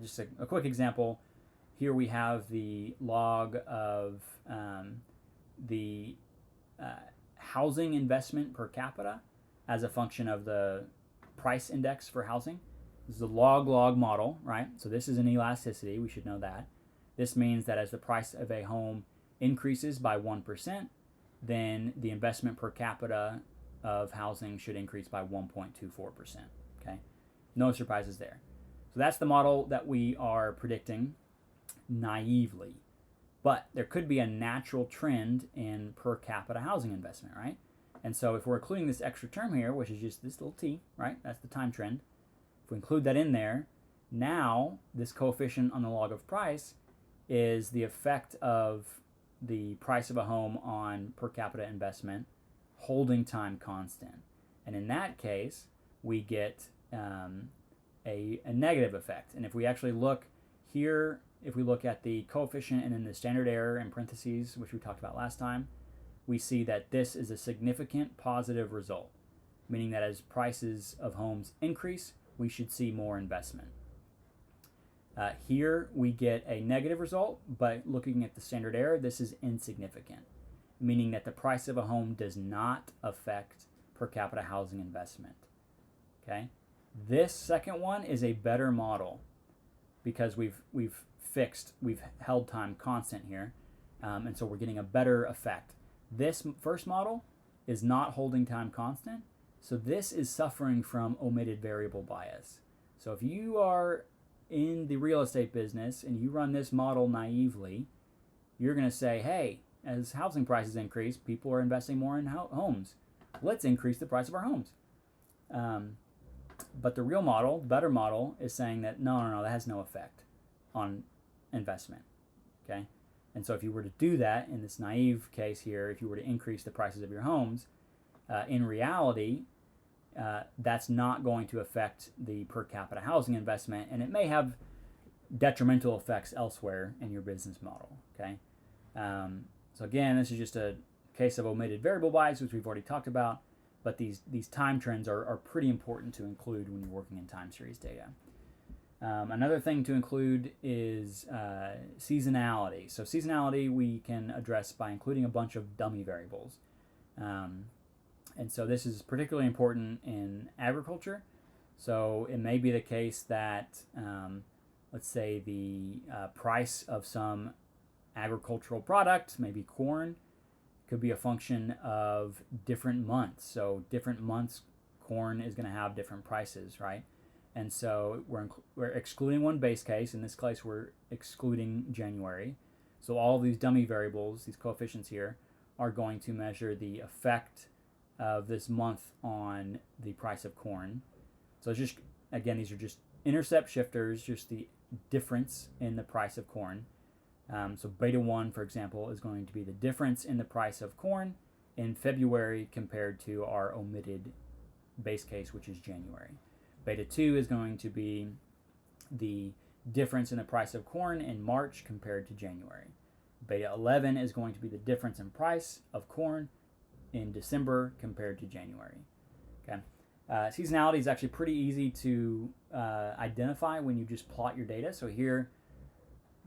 just a quick example. Here we have the log of the housing investment per capita as a function of the price index for housing. This is a log-log model, right? So this is an elasticity. We should know that. This means that as the price of a home increases by 1%, then the investment per capita of housing should increase by 1.24%. Okay, no surprises there. So that's the model that we are predicting naively. But there could be a natural trend in per capita housing investment, right? And so if we're including this extra term here, which is just this little t, right? That's the time trend. If we include that in there, now this coefficient on the log of price is the effect of the price of a home on per capita investment holding time constant. And in that case, we get a negative effect. And if we actually look here, if we look at the coefficient and then the standard error in parentheses, which we talked about last time, we see that this is a significant positive result, meaning that as prices of homes increase, we should see more investment. Here we get a negative result, but looking at the standard error, this is insignificant, meaning that the price of a home does not affect per capita housing investment. Okay, this second one is a better model because we've held time constant here, and so we're getting a better effect. This first model is not holding time constant, so this is suffering from omitted variable bias. So if you are in the real estate business and you run this model naively, you're going to say, hey, as housing prices increase, people are investing more in homes. Let's increase the price of our homes. But the real model, the better model, is saying that no, that has no effect on investment. Okay? And so if you were to do that in this naive case here, if you were to increase the prices of your homes, in reality, that's not going to affect the per capita housing investment, and it may have detrimental effects elsewhere in your business model. Okay, so again, this is just a case of omitted variable bias, which we've already talked about, but these time trends are pretty important to include when you're working in time series data. Another thing to include is seasonality. So seasonality we can address by including a bunch of dummy variables. And so this is particularly important in agriculture. So it may be the case that, let's say, the price of some agricultural product, maybe corn, could be a function of different months. So different months corn is going to have different prices, right? And so we're excluding one base case. In this case, we're excluding January. So all of these dummy variables, these coefficients here, are going to measure the effect of this month on the price of corn. So it's just, again, these are just intercept shifters, just the difference in the price of corn. So beta 1, for example, is going to be the difference in the price of corn in February compared to our omitted base case, which is January. Beta 2 is going to be the difference in the price of corn in March compared to January. Beta 11 is going to be the difference in price of corn in December compared to January. Okay. Seasonality is actually pretty easy to identify when you just plot your data. So here,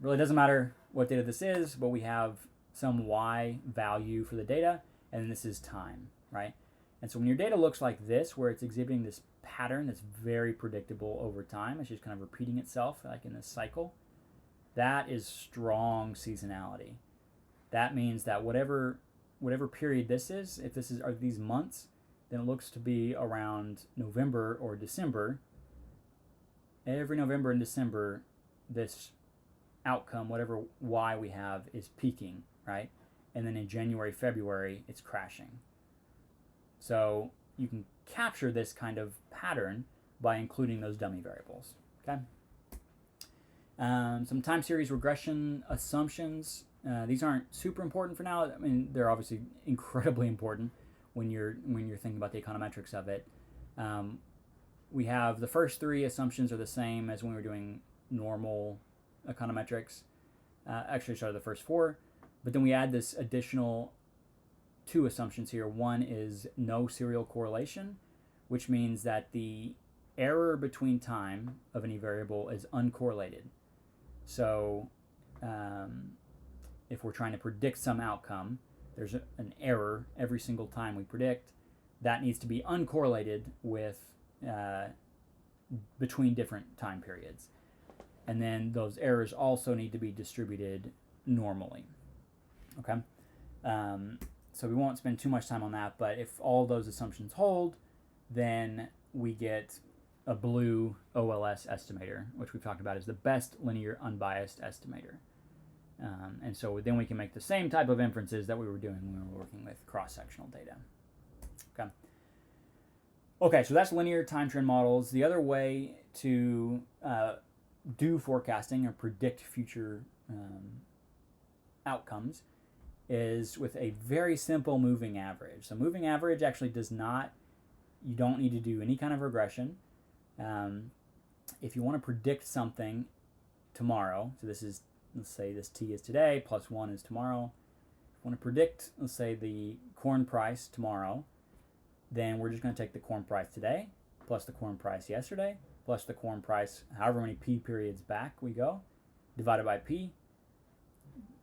really doesn't matter what data this is, but we have some Y value for the data, and this is time, right? And so when your data looks like this, where it's exhibiting this pattern that's very predictable over time, it's just kind of repeating itself like in this cycle, that is strong seasonality. That means that whatever period this is, if this are these months, then it looks to be around November or December. Every November and December, this outcome, whatever Y we have, is peaking, right? And then in January, February, it's crashing. So you can capture this kind of pattern by including those dummy variables, okay? Some time series regression assumptions. These aren't super important for now. I mean, they're obviously incredibly important when you're thinking about the econometrics of it. We have the first three assumptions are the same as when we were doing normal econometrics. Actually, sorry, the first four. But then we add this additional two assumptions here. One is no serial correlation, which means that the error between time of any variable is uncorrelated. So if we're trying to predict some outcome, there's an error every single time we predict. That needs to be uncorrelated with between different time periods. And then those errors also need to be distributed normally. Okay? So we won't spend too much time on that, but if all those assumptions hold, then we get a blue OLS estimator, which we've talked about as the best linear unbiased estimator. And so then we can make the same type of inferences that we were doing when we were working with cross-sectional data. Okay, so that's linear time trend models. The other way to do forecasting or predict future outcomes is with a very simple moving average. So moving average actually you don't need to do any kind of regression. If you want to predict something tomorrow, so this is, let's say this T is today, plus 1 is tomorrow. If you want to predict, let's say, the corn price tomorrow, then we're just going to take the corn price today, plus the corn price yesterday, plus the corn price however many P periods back we go, divided by P,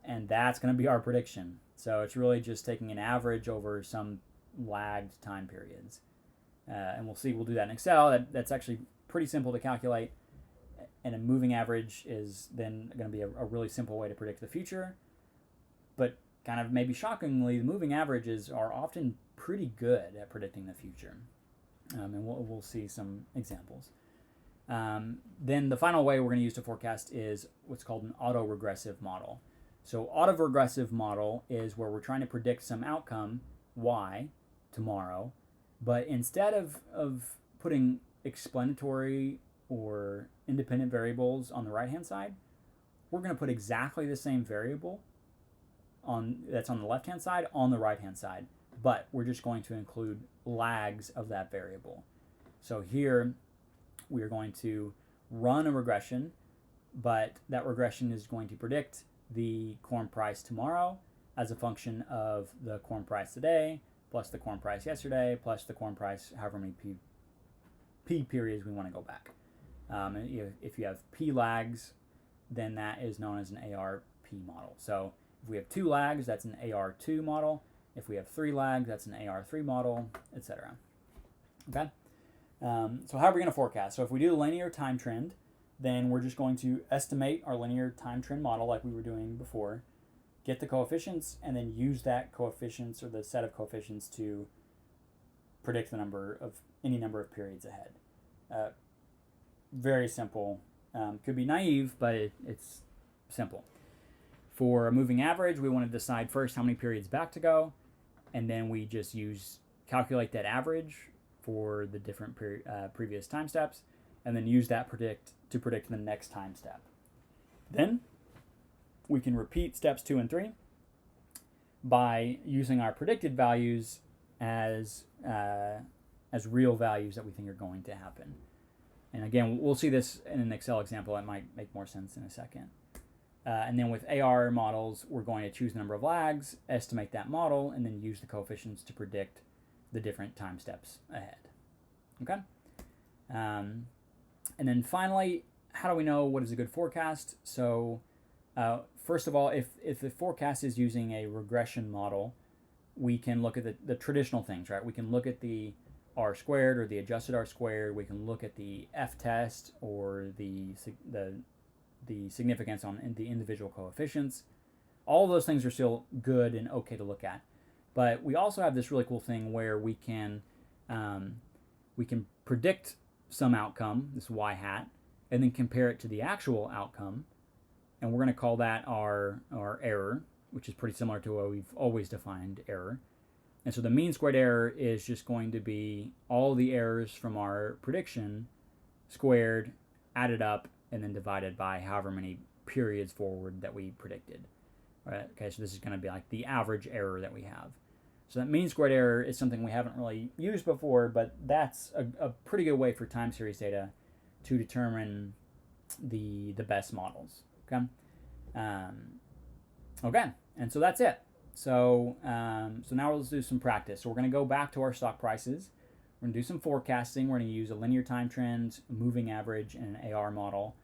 and that's going to be our prediction. So it's really just taking an average over some lagged time periods. And we'll do that in Excel. That's actually pretty simple to calculate. And a moving average is then going to be a really simple way to predict the future. But kind of maybe shockingly, the moving averages are often pretty good at predicting the future. And we'll see some examples. Then the final way we're going to use to forecast is what's called an autoregressive model. So autoregressive model is where we're trying to predict some outcome, Y, tomorrow, but instead of putting explanatory or independent variables on the right-hand side, we're going to put exactly the same variable that's on the left-hand side on the right-hand side, but we're just going to include lags of that variable. So here we are going to run a regression, but that regression is going to predict the corn price tomorrow as a function of the corn price today, plus the corn price yesterday, plus the corn price however many P periods we want to go back. If you have P lags, then that is known as an ARP model. So if we have 2 lags, that's an AR2 model. If we have 3 lags, that's an AR3 model, etc. Okay? So how are we going to forecast? So if we do a linear time trend, then we're just going to estimate our linear time trend model like we were doing before, get the coefficients, and then use that coefficients or the set of coefficients to predict the number of any number of periods ahead. Very simple. Could be naive, but it's simple. For a moving average, we want to decide first how many periods back to go, and then we just calculate that average for the different previous time steps, and then use that to predict the next time step. Then we can repeat steps 2 and 3 by using our predicted values as real values that we think are going to happen. And again, we'll see this in an Excel example. It might make more sense in a second. And then with AR models, we're going to choose the number of lags, estimate that model, and then use the coefficients to predict the different time steps ahead. Okay? And then finally, how do we know what is a good forecast? So first of all, if the forecast is using a regression model, we can look at the traditional things, right? We can look at the R squared or the adjusted R squared. We can look at the F test or the significance on the individual coefficients. All of those things are still good and okay to look at. But we also have this really cool thing where we can predict some outcome, this y hat, and then compare it to the actual outcome. And we're going to call that our error, which is pretty similar to what we've always defined error. And so the mean squared error is just going to be all the errors from our prediction squared, added up, and then divided by however many periods forward that we predicted. Right? Okay, so this is going to be like the average error that we have. So that mean squared error is something we haven't really used before, but that's a pretty good way for time series data to determine the best models. Okay, okay, and so that's it. So now let's do some practice. So we're going to go back to our stock prices. We're going to do some forecasting. We're going to use a linear time trend, a moving average, and an AR model,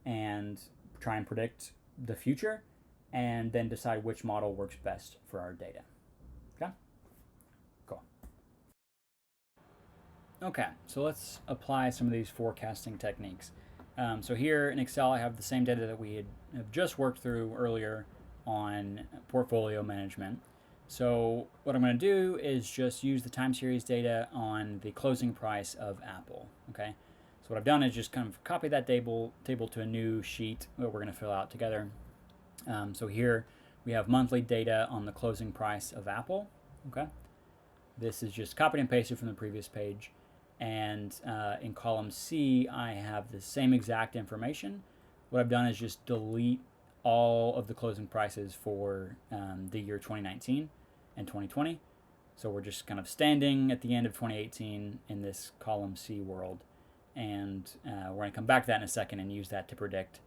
and try and predict the future, and then decide which model works best for our data. Okay? Cool. Okay, so let's apply some of these forecasting techniques. So here in Excel, I have the same data that we have just worked through earlier on portfolio management. So what I'm going to do is just use the time series data on the closing price of Apple. Okay, so what I've done is just kind of copy that table to a new sheet that we're going to fill out together. So here we have monthly data on the closing price of Apple. Okay, this is just copied and pasted from the previous page. And in column C, I have the same exact information. What I've done is just delete all of the closing prices for the year 2019 and 2020. So we're just kind of standing at the end of 2018 in this column C world. And we're going to come back to that in a second and use that to predict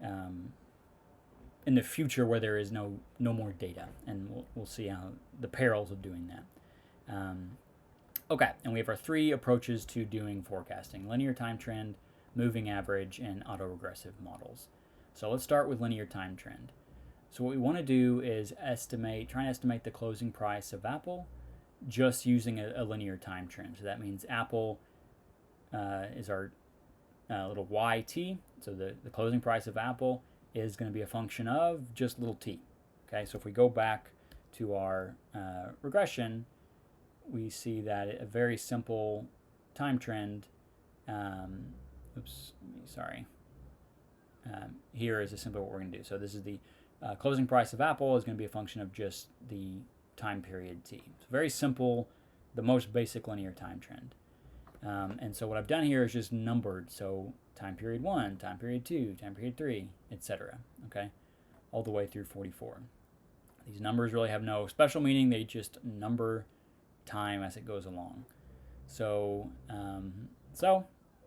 in the future where there is no more data. And we'll see how the perils of doing that. Okay, and we have our 3 approaches to doing forecasting: linear time trend, moving average, and autoregressive models. So let's start with linear time trend. So what we want to do is try and estimate the closing price of Apple just using a linear time trend. So that means Apple is our little YT. So the closing price of Apple is going to be a function of just little t. Okay, so if we go back to our regression, we see that a very simple time trend, here is simply what we're going to do. So this is the closing price of Apple is going to be a function of just the time period t. It's very simple, the most basic linear time trend. And so what I've done here is just numbered. So time period 1, time period 2, time period 3, etc. Okay, all the way through 44. These numbers really have no special meaning. They just number time as it goes along. So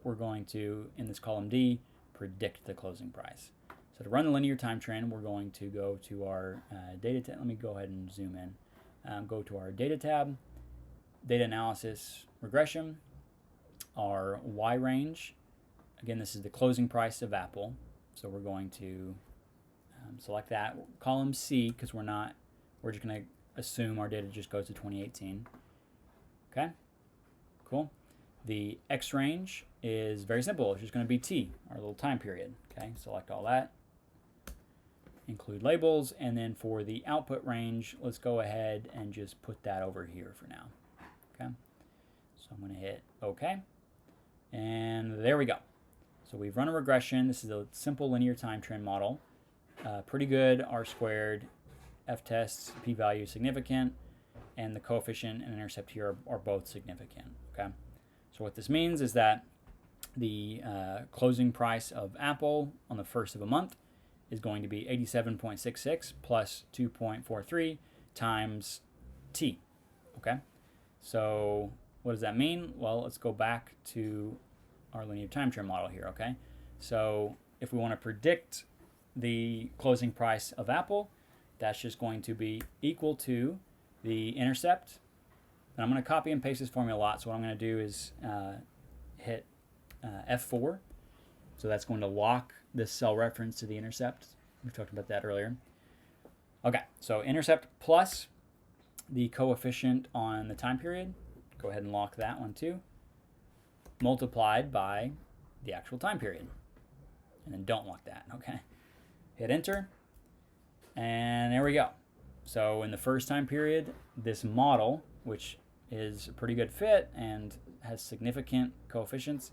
we're going to, in this column D, predict the closing price. So to run the linear time trend, we're going to go to our data tab. Let me go ahead and zoom in. Go to our data tab, data analysis, regression, our Y range. Again, this is the closing price of Apple. So we're going to select that. Column C, because we're just going to assume our data just goes to 2018. Okay, cool. The X range is very simple. It's just going to be T, our little time period. Okay, select all that. Include labels. And then for the output range, let's go ahead and just put that over here for now. Okay, So I'm going to hit OK. And there we go. So we've run a regression. This is a simple linear time trend model. Pretty good, R squared, f-tests, p-value significant, and the coefficient and intercept here are both significant. Okay. So what this means is that the closing price of Apple on the first of a month is going to be 87.66 plus 2.43 times t. Okay. So what does that mean? Well, let's go back to our linear time trend model here. Okay. So if we want to predict the closing price of Apple, that's just going to be equal to the intercept. And I'm going to copy and paste this formula a lot. So what I'm going to do is hit F4. So that's going to lock this cell reference to the intercept. We talked about that earlier. Okay, so intercept plus the coefficient on the time period. Go ahead and lock that one too. Multiplied by the actual time period. And then don't lock that, okay? Hit enter. And there we go. So in the first time period, this model, which is a pretty good fit and has significant coefficients,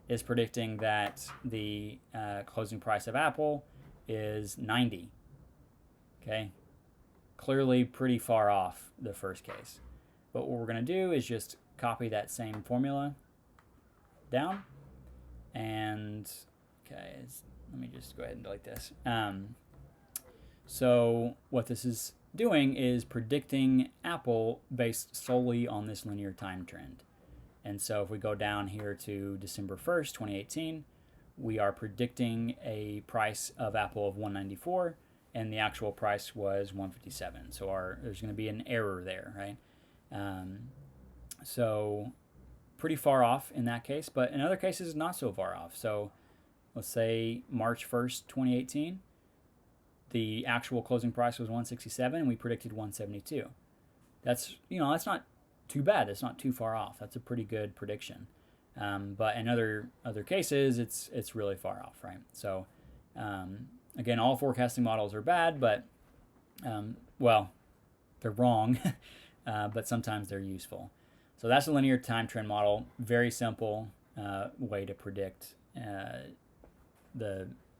is predicting that the closing price of Apple is 90. Okay, clearly pretty far off the first case. But what we're going to do is just copy that same formula down. And, okay, let me just go ahead and delete this. So what this is doing is predicting Apple based solely on this linear time trend. And so if we go down here to December 1st, 2018, we are predicting a price of Apple of 194, and the actual price was 157. So there's going to be an error there, right? So pretty far off in that case, but in other cases, not so far off. So let's say March 1st, 2018, the actual closing price was 167, and we predicted 172. That's not too bad. That's not too far off. That's a pretty good prediction. But in other cases, it's really far off, right? So again, all forecasting models are bad, but well, they're wrong, but sometimes they're useful. So that's a linear time trend model. Very simple way to predict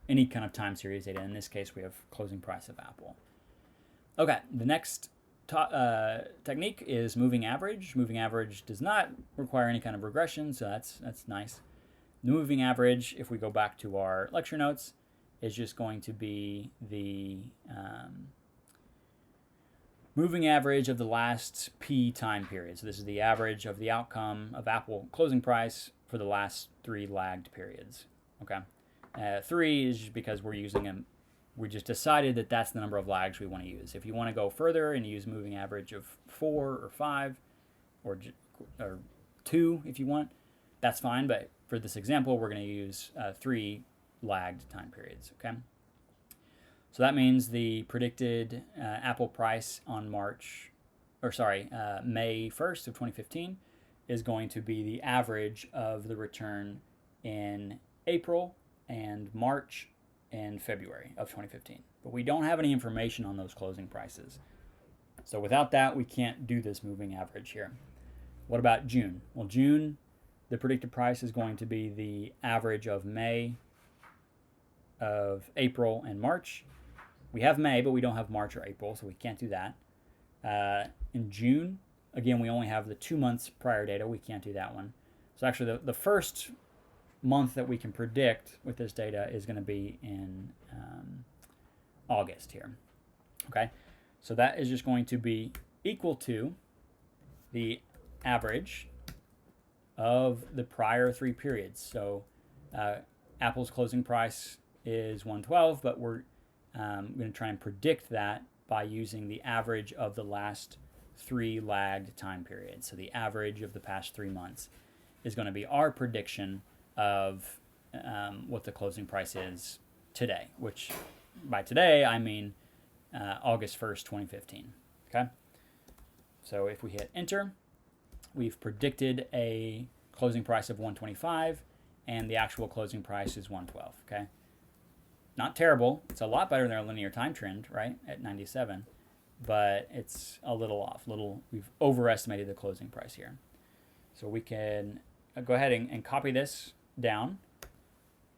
any kind of time series data. In this case, we have closing price of Apple. Okay, the next technique is moving average. Moving average does not require any kind of regression, so that's nice. The moving average, if we go back to our lecture notes, is just going to be the moving average of the last P time period. So this is the average of the outcome of Apple closing price for the last 3 lagged periods. Okay, 3 is just because we're using them. We just decided that that's the number of lags we want to use. If you want to go further and use moving average of 4 or 5 or 2 if you want, that's fine. But for this example, we're going to use 3 lagged time periods. Okay. So that means the predicted Apple price on May 1st of 2015 is going to be the average of the return in April and March and February of 2015. But we don't have any information on those closing prices. So without that, we can't do this moving average here. What about June? Well, June, the predicted price is going to be the average of May, of April, and March. We have May, but we don't have March or April, so we can't do that. In June, again, we only have the 2 months prior data. We can't do that one. So actually, the first month that we can predict with this data is going to be in August here. Okay, so that is just going to be equal to the average of the prior 3 periods. So Apple's closing price is 112, but we're going to try and predict that by using the average of the last 3 lagged time periods. So the average of the past 3 months is going to be our prediction of what the closing price is today, which by today I mean August 1st, 2015. Okay, so if we hit enter, we've predicted a closing price of 125, and the actual closing price is 112. Okay, not terrible. It's a lot better than our linear time trend, right, at 97, but it's a little off. We've overestimated the closing price here. So we can go ahead and copy this down.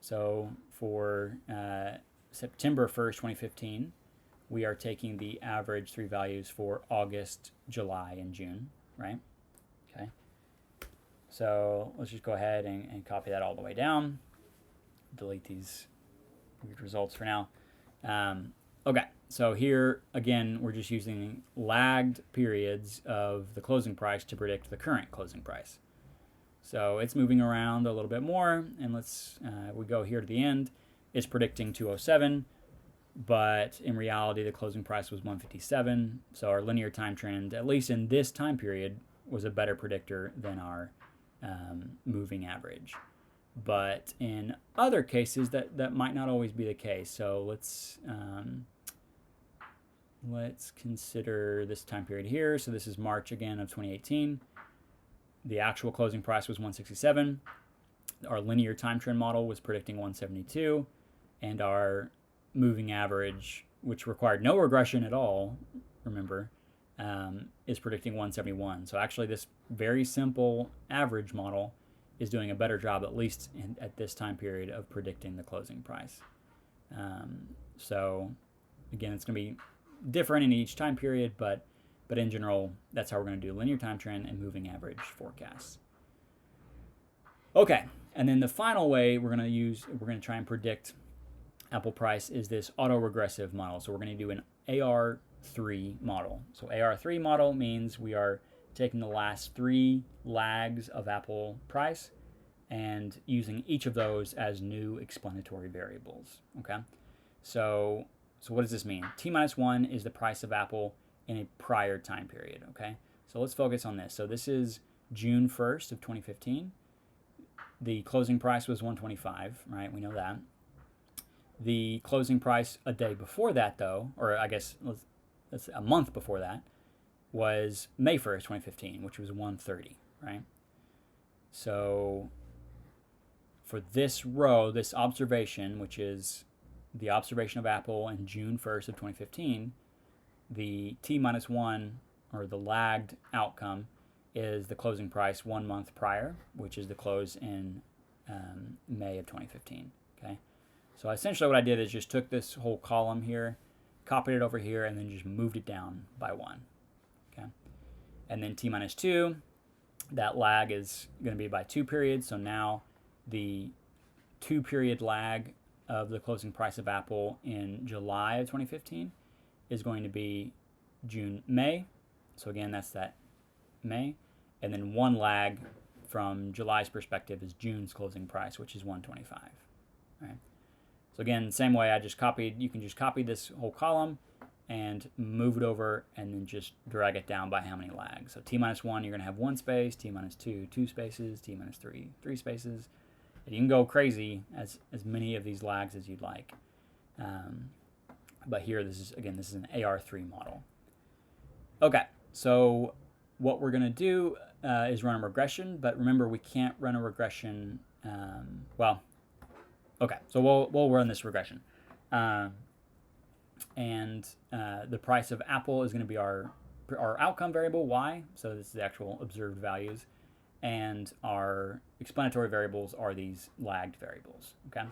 So for September 1st, 2015, we are taking the average 3 values for August, July, and June, right? Okay. So let's just go ahead and copy that all the way down. Delete these weird results for now. Okay, so here, again, we're just using lagged periods of the closing price to predict the current closing price. So it's moving around a little bit more, and we go here to the end. It's predicting 207, but in reality, the closing price was 157. So our linear time trend, at least in this time period, was a better predictor than our moving average. But in other cases, that might not always be the case. So let's consider this time period here. So this is March again of 2018. The actual closing price was 167. Our linear time trend model was predicting 172, and our moving average, which required no regression at all, remember, is predicting 171. So actually, this very simple average model is doing a better job, at least at this time period, of predicting the closing price. So again, it's going to be different in each time period, but in general, that's how we're going to do linear time trend and moving average forecasts. Okay, and then the final way we're going to try and predict Apple price is this autoregressive model. So we're going to do an AR3 model. So AR3 model means we are taking the last 3 lags of Apple price and using each of those as new explanatory variables. Okay, so what does this mean? T-1 is the price of Apple in a prior time period. Okay, so let's focus on this. So this is June 1st of 2015. The closing price was 125, right? We know that. The closing price a day before that, though, or I guess let's a month before that, was May 1st, 2015, which was 130, right? So for this row, this observation, which is the observation of Apple in June 1st of 2015, the T-1, or the lagged outcome, is the closing price 1 month prior, which is the close in May of 2015, okay? So essentially what I did is just took this whole column here, copied it over here, and then just moved it down by 1, okay? And then T-2, that lag is going to be by 2 periods, so now the 2-period lag of the closing price of Apple in July of 2015 is going to be May. So again, that's that May. And then 1 lag from July's perspective is June's closing price, which is 125. Right? So again, same way you can just copy this whole column and move it over and then just drag it down by how many lags. So T-1, you're going to have 1 space, T-2, 2 spaces, T-3, 3 spaces. And you can go crazy as many of these lags as you'd like. But here, this is an AR3 model. Okay, so what we're going to do is run a regression, but remember we can't run a regression. Okay, so we'll run this regression. And the price of Apple is going to be our outcome variable, Y. So this is the actual observed values. And our explanatory variables are these lagged variables, okay?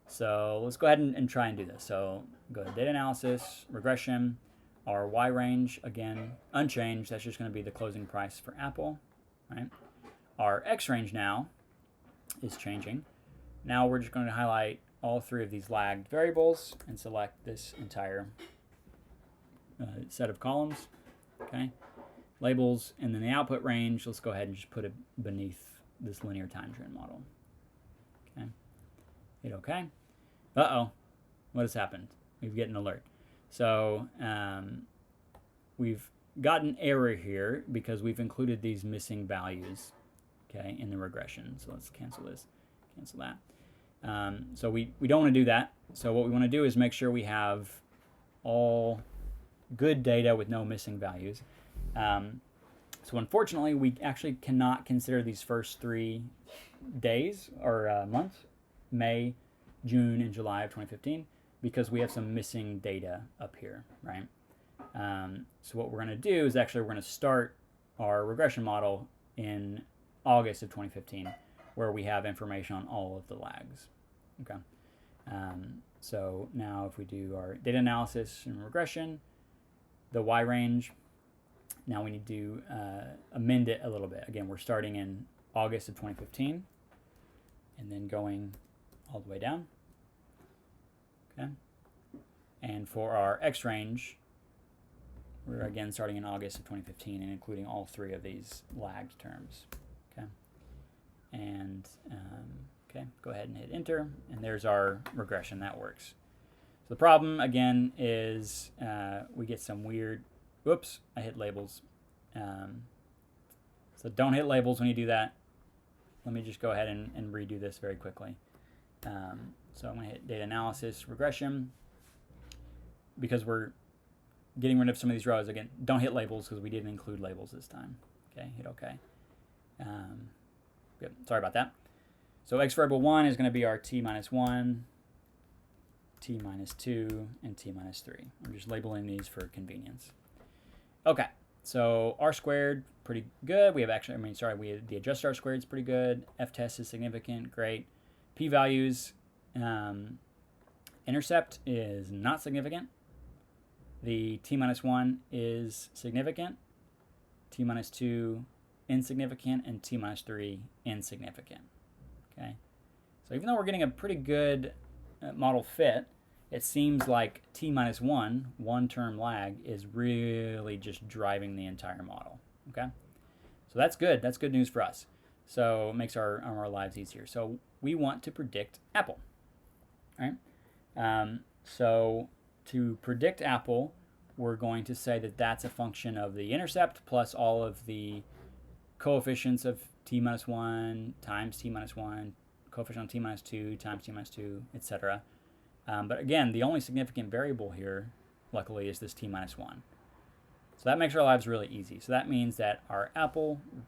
So let's go ahead and try and do this. So go to data analysis, regression. Our Y range, again, unchanged. That's just going to be the closing price for Apple, right? Our X range now is changing. Now we're just going to highlight all 3 of these lagged variables and select this entire set of columns, okay? Labels, and then the output range, let's go ahead and just put it beneath this linear time trend model. Okay. Hit OK. Uh-oh. What has happened? We've got an alert. So we've got an error here because we've included these missing values, okay, in the regression. So let's cancel this, cancel that. So we don't want to do that. So what we want to do is make sure we have all good data with no missing values. So unfortunately, we actually cannot consider these first 3 days or months, May, June, and July of 2015, because we have some missing data up here, right? So what we're going to do is actually we're going to start our regression model in August of 2015, where we have information on all of the lags. Okay. So now if we do our data analysis and regression, the Y range, now we need to amend it a little bit. Again, we're starting in August of 2015 and then going all the way down. Okay. And for our X range, we're again starting in August of 2015 and including all three of these lagged terms. Okay. And okay, go ahead and hit enter, and there's our regression. That works. So the problem again is we get some weird, whoops, I hit labels. So don't hit labels when you do that. Let me just go ahead and redo this very quickly. So I'm going to hit data analysis, regression, because we're getting rid of some of these rows. Again, don't hit labels because we didn't include labels this time. Okay, hit OK. Good. Sorry about that. So x variable 1 is going to be our t minus 1, t minus 2, and t minus 3. I'm just labeling these for convenience. Okay, so r squared, pretty good. We have actually, the adjusted r squared is pretty good. F-test is significant, great. P-values, intercept is not significant. The t minus 1 is significant. T minus 2, insignificant. And t minus 3, insignificant. Okay, so even though we're getting a pretty good model fit, it seems like t minus 1, one-term lag, is really just driving the entire model. Okay, so that's good. That's good news for us. So it makes our lives easier. So we want to predict Apple. All right. So to predict Apple, we're going to say that that's a function of the intercept plus all of the coefficients of t minus 1 times t minus 1, coefficient of t minus 2 times t minus 2, etc. But again, the only significant variable here, luckily, is this t minus 1. So that makes our lives really easy. So that means that our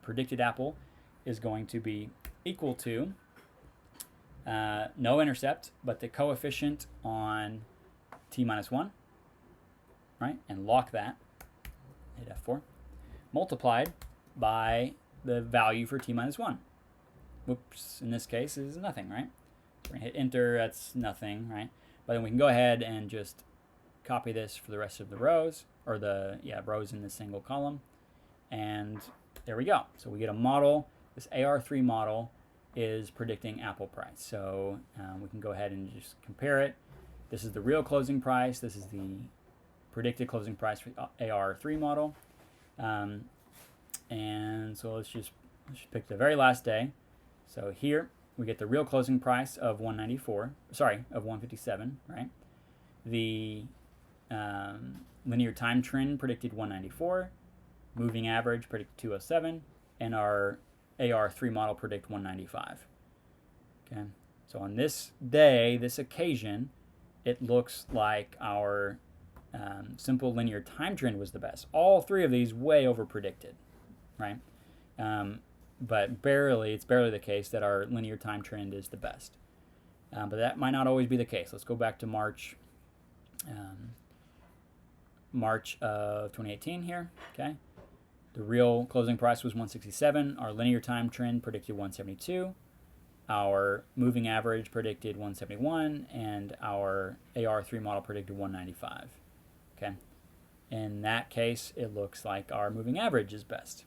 predicted Apple, is going to be equal to no intercept, but the coefficient on t minus 1, right? And lock that, hit F4, multiplied by the value for t minus 1. Whoops, in this case is nothing, right? So we're gonna hit enter, that's nothing, right? But then we can go ahead and just copy this for the rest of the rows, or rows in this single column. And there we go. So we get a model. This AR3 model is predicting Apple price. So we can go ahead and just compare it. This is the real closing price. This is the predicted closing price for AR3 model. And so let's just pick the very last day. So here we get the real closing price of 157, right? The linear time trend predicted 194, moving average predicted 207, and our AR3 model predict 195. Okay, so on this day, this occasion, it looks like our simple linear time trend was the best. All three of these way over predicted, right? But it's barely the case that our linear time trend is the best. But that might not always be the case. Let's go back to March of 2018 here, okay? The real closing price was 167. Our linear time trend predicted 172. Our moving average predicted 171. And our AR3 model predicted 195, okay? In that case, it looks like our moving average is best.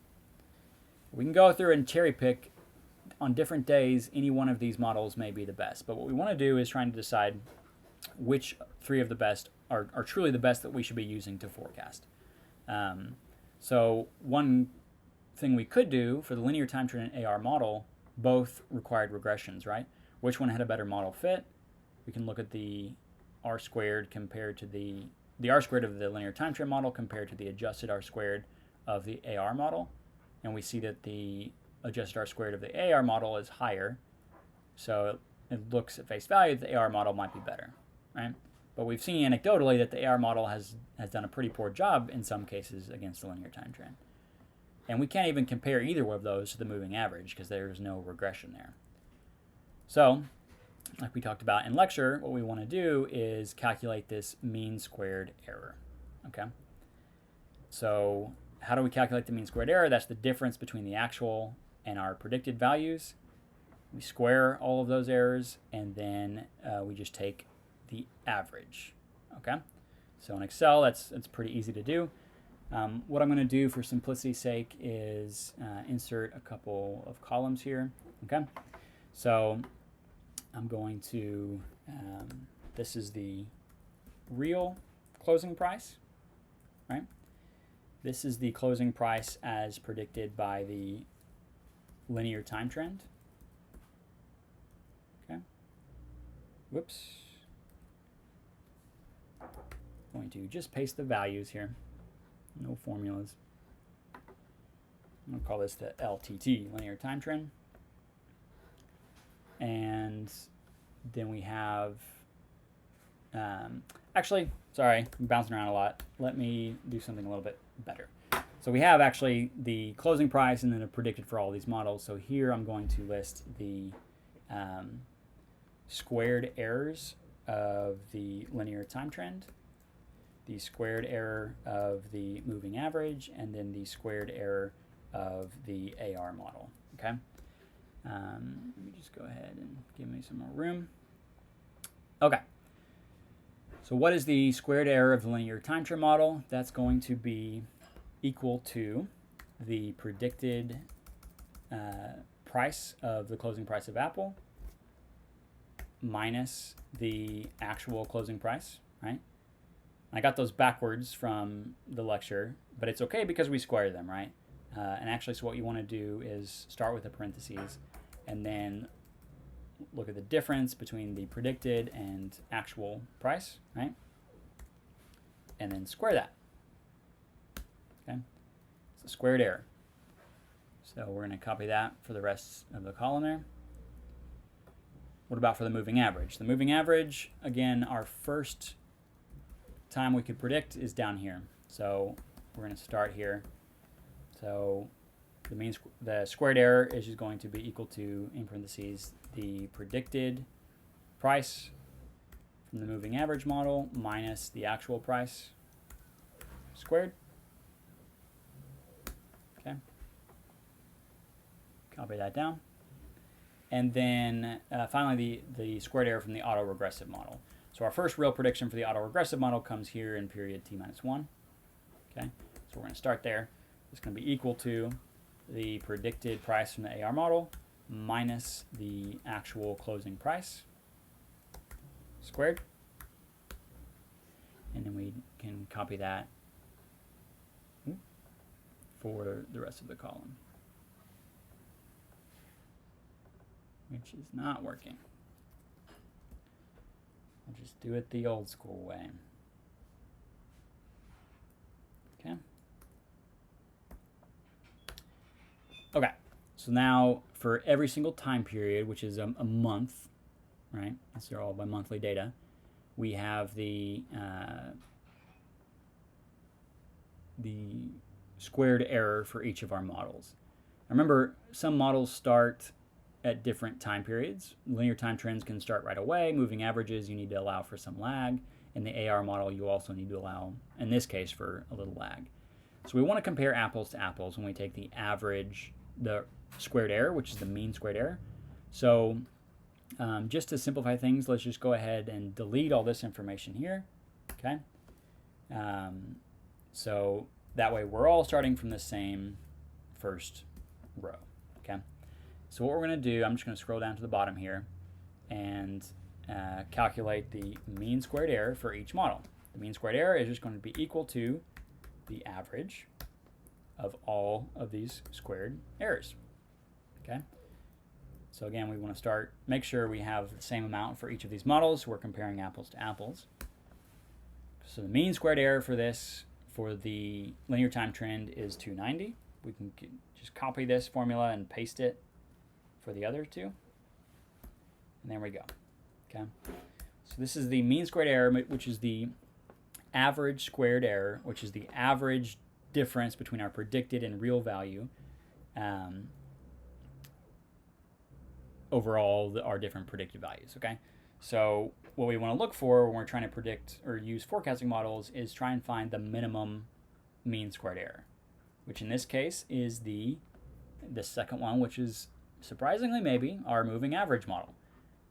We can go through and cherry pick on different days. Any one of these models may be the best. But what we want to do is trying to decide which three of the best are truly the best that we should be using to forecast. So one thing we could do for the linear time trend and AR model, both required regressions, right? Which one had a better model fit? We can look at the R squared compared to the R squared of the linear time trend model compared to the adjusted R squared of the AR model. And we see that the adjusted R squared of the AR model is higher. So it looks at face value that the AR model might be better, right? But we've seen anecdotally that the AR model has done a pretty poor job in some cases against the linear time trend. And we can't even compare either of those to the moving average because there's no regression there. So, like we talked about in lecture, what we want to do is calculate this mean squared error, okay? So how do we calculate the mean squared error? That's the difference between the actual and our predicted values. We square all of those errors, and then we just take the average. Okay, so in Excel, that's pretty easy to do. What I'm going to do for simplicity's sake is insert a couple of columns here. Okay, so I'm going to, this is the real closing price, right? This is the closing price as predicted by the linear time trend. Okay. Whoops. I'm going to just paste the values here. No formulas. I'm going to call this the LTT, linear time trend. And then we have, actually, sorry, I'm bouncing around a lot. Let me do something a little bit better. So we have actually the closing price and then a predicted for all these models. So here I'm going to list the squared errors of the linear time trend, the squared error of the moving average, and then the squared error of the AR model. Okay. Let me just go ahead and give me some more room. Okay. So what is the squared error of the linear time trend model? That's going to be equal to the predicted price of the closing price of Apple minus the actual closing price, right? I got those backwards from the lecture, but it's okay because we square them, right? And actually, so what you want to do is start with the parentheses and then look at the difference between the predicted and actual price, right? And then square that. Okay, it's a squared error. So we're going to copy that for the rest of the column there. What about for the moving average? The moving average, again, our first time we could predict is down here. So we're going to start here. So the squared error is just going to be equal to, in parentheses, the predicted price from the moving average model minus the actual price squared. Okay. Copy that down. And then finally the squared error from the autoregressive model. So our first real prediction for the autoregressive model comes here in period t-1. Okay, so we're going to start there. It's going to be equal to the predicted price from the AR model minus the actual closing price squared. And then we can copy that for the rest of the column, which is not working. I'll just do it the old school way. Okay. Okay, so now for every single time period, which is a month, right? These are all by monthly data. We have the squared error for each of our models. Remember, some models start at different time periods. Linear time trends can start right away. Moving averages, you need to allow for some lag. In the AR model, you also need to allow, in this case, for a little lag. So we want to compare apples to apples when we take the average, the squared error, which is the mean squared error. So just to simplify things, let's just go ahead and delete all this information here. Okay. So that way we're all starting from the same first row. Okay. So what we're going to do, I'm just going to scroll down to the bottom here and calculate the mean squared error for each model. The mean squared error is just going to be equal to the average of all of these squared errors. Okay. So again, we want to start, make sure we have the same amount for each of these models. So we're comparing apples to apples. So the mean squared error for this, for the linear time trend, is 290. We can just copy this formula and paste it for the other two. And there we go. Okay. So this is the mean squared error, which is the average squared error, which is the average difference between our predicted and real value over all our different predicted values. Okay. So what we want to look for when we're trying to predict or use forecasting models is try and find the minimum mean squared error, which in this case is the this second one, which is surprisingly maybe our moving average model.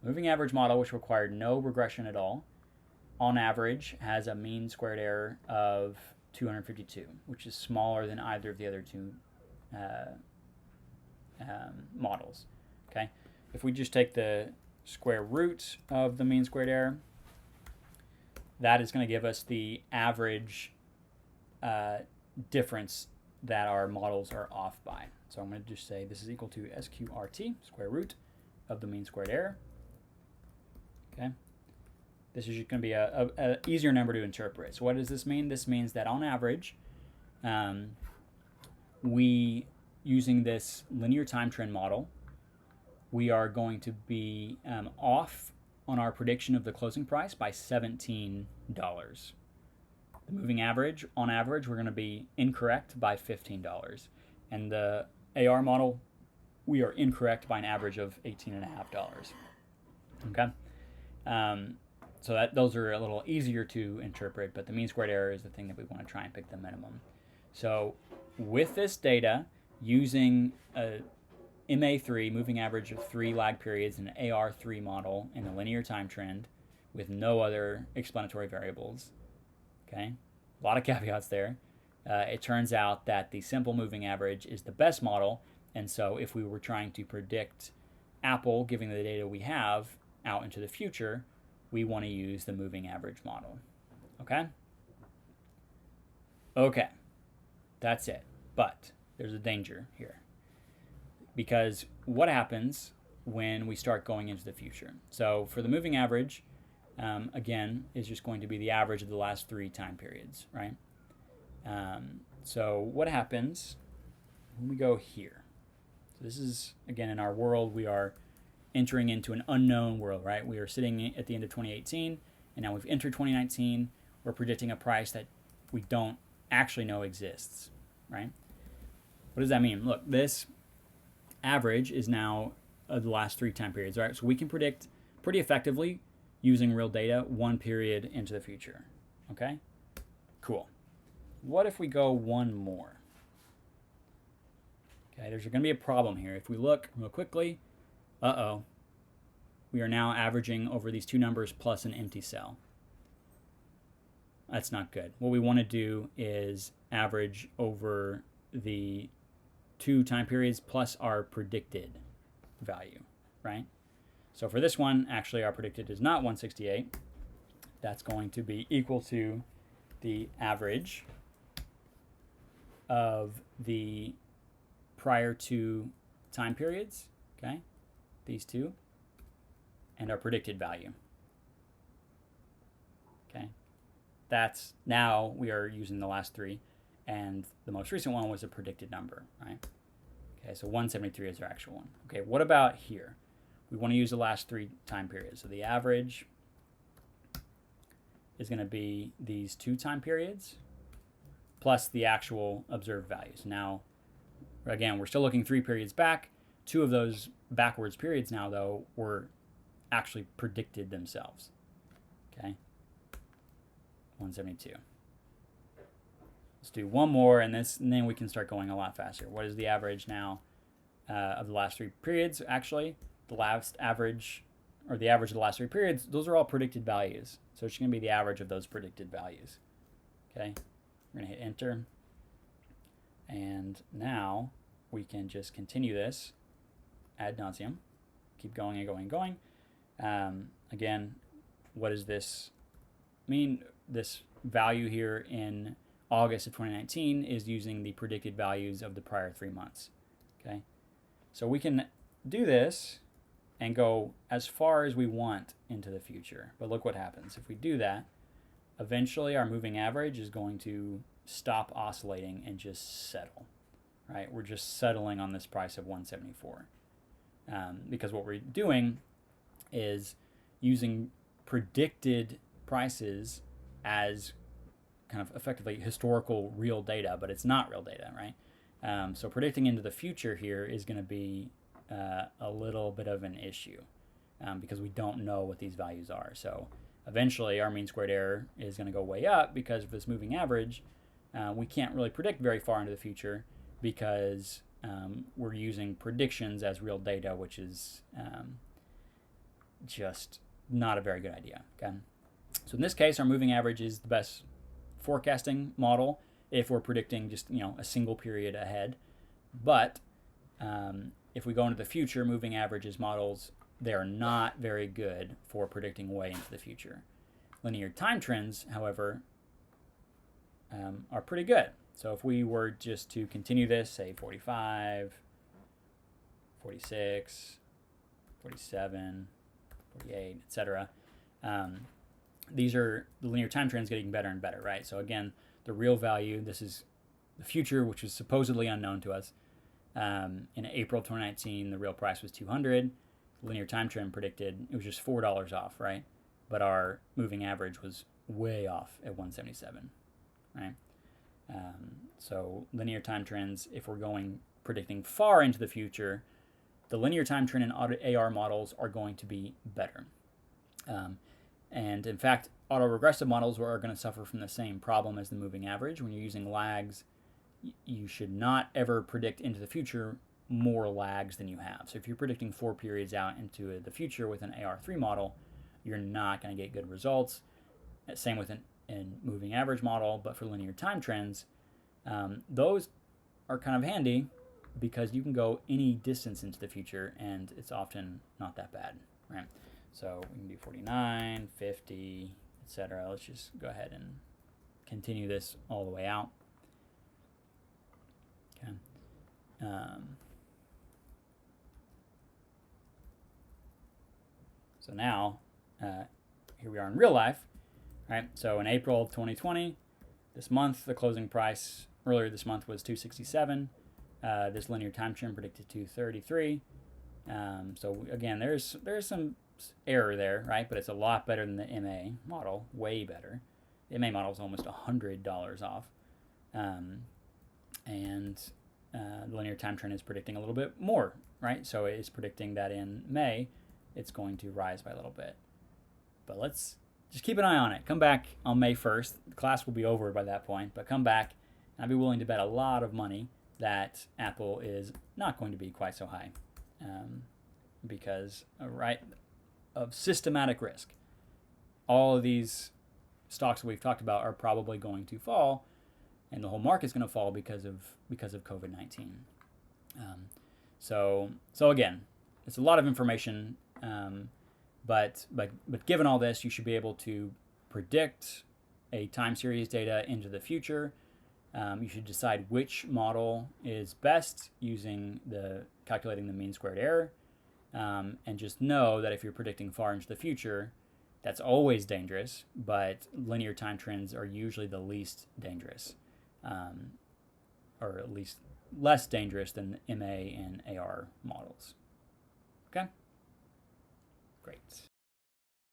Moving average model, which required no regression at all, on average has a mean squared error of 252, which is smaller than either of the other two models. Okay, if we just take the square root of the mean squared error, that is going to give us the average difference that our models are off by. So I'm going to just say this is equal to SQRT, square root of the mean squared error. Okay, this is going to be a easier number to interpret. So what does this mean? This means that on average, we, using this linear time trend model, we are going to be off on our prediction of the closing price by $17. The moving average, on average, we're going to be incorrect by $15. And the AR model, we are incorrect by an average of $18.50. Okay? So those are a little easier to interpret, but the mean squared error is the thing that we want to try and pick the minimum. So with this data, using a MA3, moving average of 3 lag periods, and an AR3 model in a linear time trend with no other explanatory variables, okay, a lot of caveats there, it turns out that the simple moving average is the best model. And so if we were trying to predict Apple, given the data we have out into the future, we want to use the moving average model. Okay? Okay. That's it. But there's a danger here. Because what happens when we start going into the future? So for the moving average, again, is just going to be the average of the last 3 time periods, right? So what happens when we go here? So this is, again, in our world, we are entering into an unknown world, right? We are sitting at the end of 2018, and now we've entered 2019. We're predicting a price that we don't actually know exists, right? What does that mean? Look, this average is now the last 3 time periods, right? So we can predict pretty effectively using real data 1 period into the future, okay? Cool. What if we go one more? Okay, there's going to be a problem here. If we look real quickly, we are now averaging over these 2 numbers plus an empty cell. That's not good. What we want to do is average over the 2 time periods plus our predicted value, right? So for this one, actually our predicted is not 168. That's going to be equal to the average of the prior 2 time periods, okay? These 2, and our predicted value. Okay, that's, now we are using the last 3, and the most recent one was a predicted number, right? Okay, so 173 is our actual one. Okay, what about here? We want to use the last 3 time periods. So the average is going to be these 2 time periods plus the actual observed values. Now, again, we're still looking 3 periods back. 2 of those backwards periods now, though, were actually predicted themselves. Okay, 172. Let's do one more, and then we can start going a lot faster. What is the average now of the last 3 periods? Actually, the last average, or the average of the last 3 periods, those are all predicted values. So it's going to be the average of those predicted values. Okay, we're going to hit enter. And now we can just continue this ad nauseum. Keep going and going and going. Again, what does this mean? This value here in August of 2019 is using the predicted values of the prior 3 months. Okay, so we can do this and go as far as we want into the future. But look what happens. If we do that, eventually our moving average is going to stop oscillating and just settle, right? We're just settling on this price of 174. Because what we're doing is using predicted prices as kind of effectively historical real data, but it's not real data, right? So predicting into the future here is going to be a little bit of an issue because we don't know what these values are. So eventually our mean squared error is going to go way up because of this moving average. We can't really predict very far into the future because we're using predictions as real data, which is just not a very good idea. Okay, so in this case, our moving average is the best forecasting model if we're predicting just a single period ahead. But if we go into the future, moving averages models, they are not very good for predicting way into the future. Linear time trends, however, are pretty good. So if we were just to continue this, say 45, 46, 47, 48, etc., these are the linear time trends getting better and better, right? So again, the real value, this is the future, which is supposedly unknown to us. In April 2019, the real price was 200. The linear time trend predicted it was just $4 off, right? But our moving average was way off at 177, right? So linear time trends, if we're predicting far into the future, the linear time trend and AR models are going to be better. And in fact, autoregressive models are going to suffer from the same problem as the moving average. When you're using lags, you should not ever predict into the future more lags than you have. So if you're predicting 4 periods out into the future with an AR3 model, you're not going to get good results. Same with a moving average model, but for linear time trends, those are kind of handy because you can go any distance into the future and it's often not that bad, right? So we can do 49, 50, etc. Let's just go ahead and continue this all the way out. Okay. So now, here we are in real life, right? So in April of 2020, this month, the closing price earlier this month was 267. This linear time trend predicted 233. So again, there's some error there, right? But it's a lot better than the MA model, way better. The MA model is almost $100 off. And the linear time trend is predicting a little bit more, right? So it's predicting that in May, it's going to rise by a little bit. But let's just keep an eye on it. Come back on May 1st. The class will be over by that point, but come back. I'd be willing to bet a lot of money that Apple is not going to be quite so high because, right, of systematic risk. All of these stocks that we've talked about are probably going to fall, and the whole market's going to fall because of COVID-19. So again, it's a lot of information, but given all this, you should be able to predict a time series data into the future. You should decide which model is best using calculating the mean squared error, and just know that if you're predicting far into the future, that's always dangerous, but linear time trends are usually the least dangerous, or at least less dangerous than MA and AR models. Okay?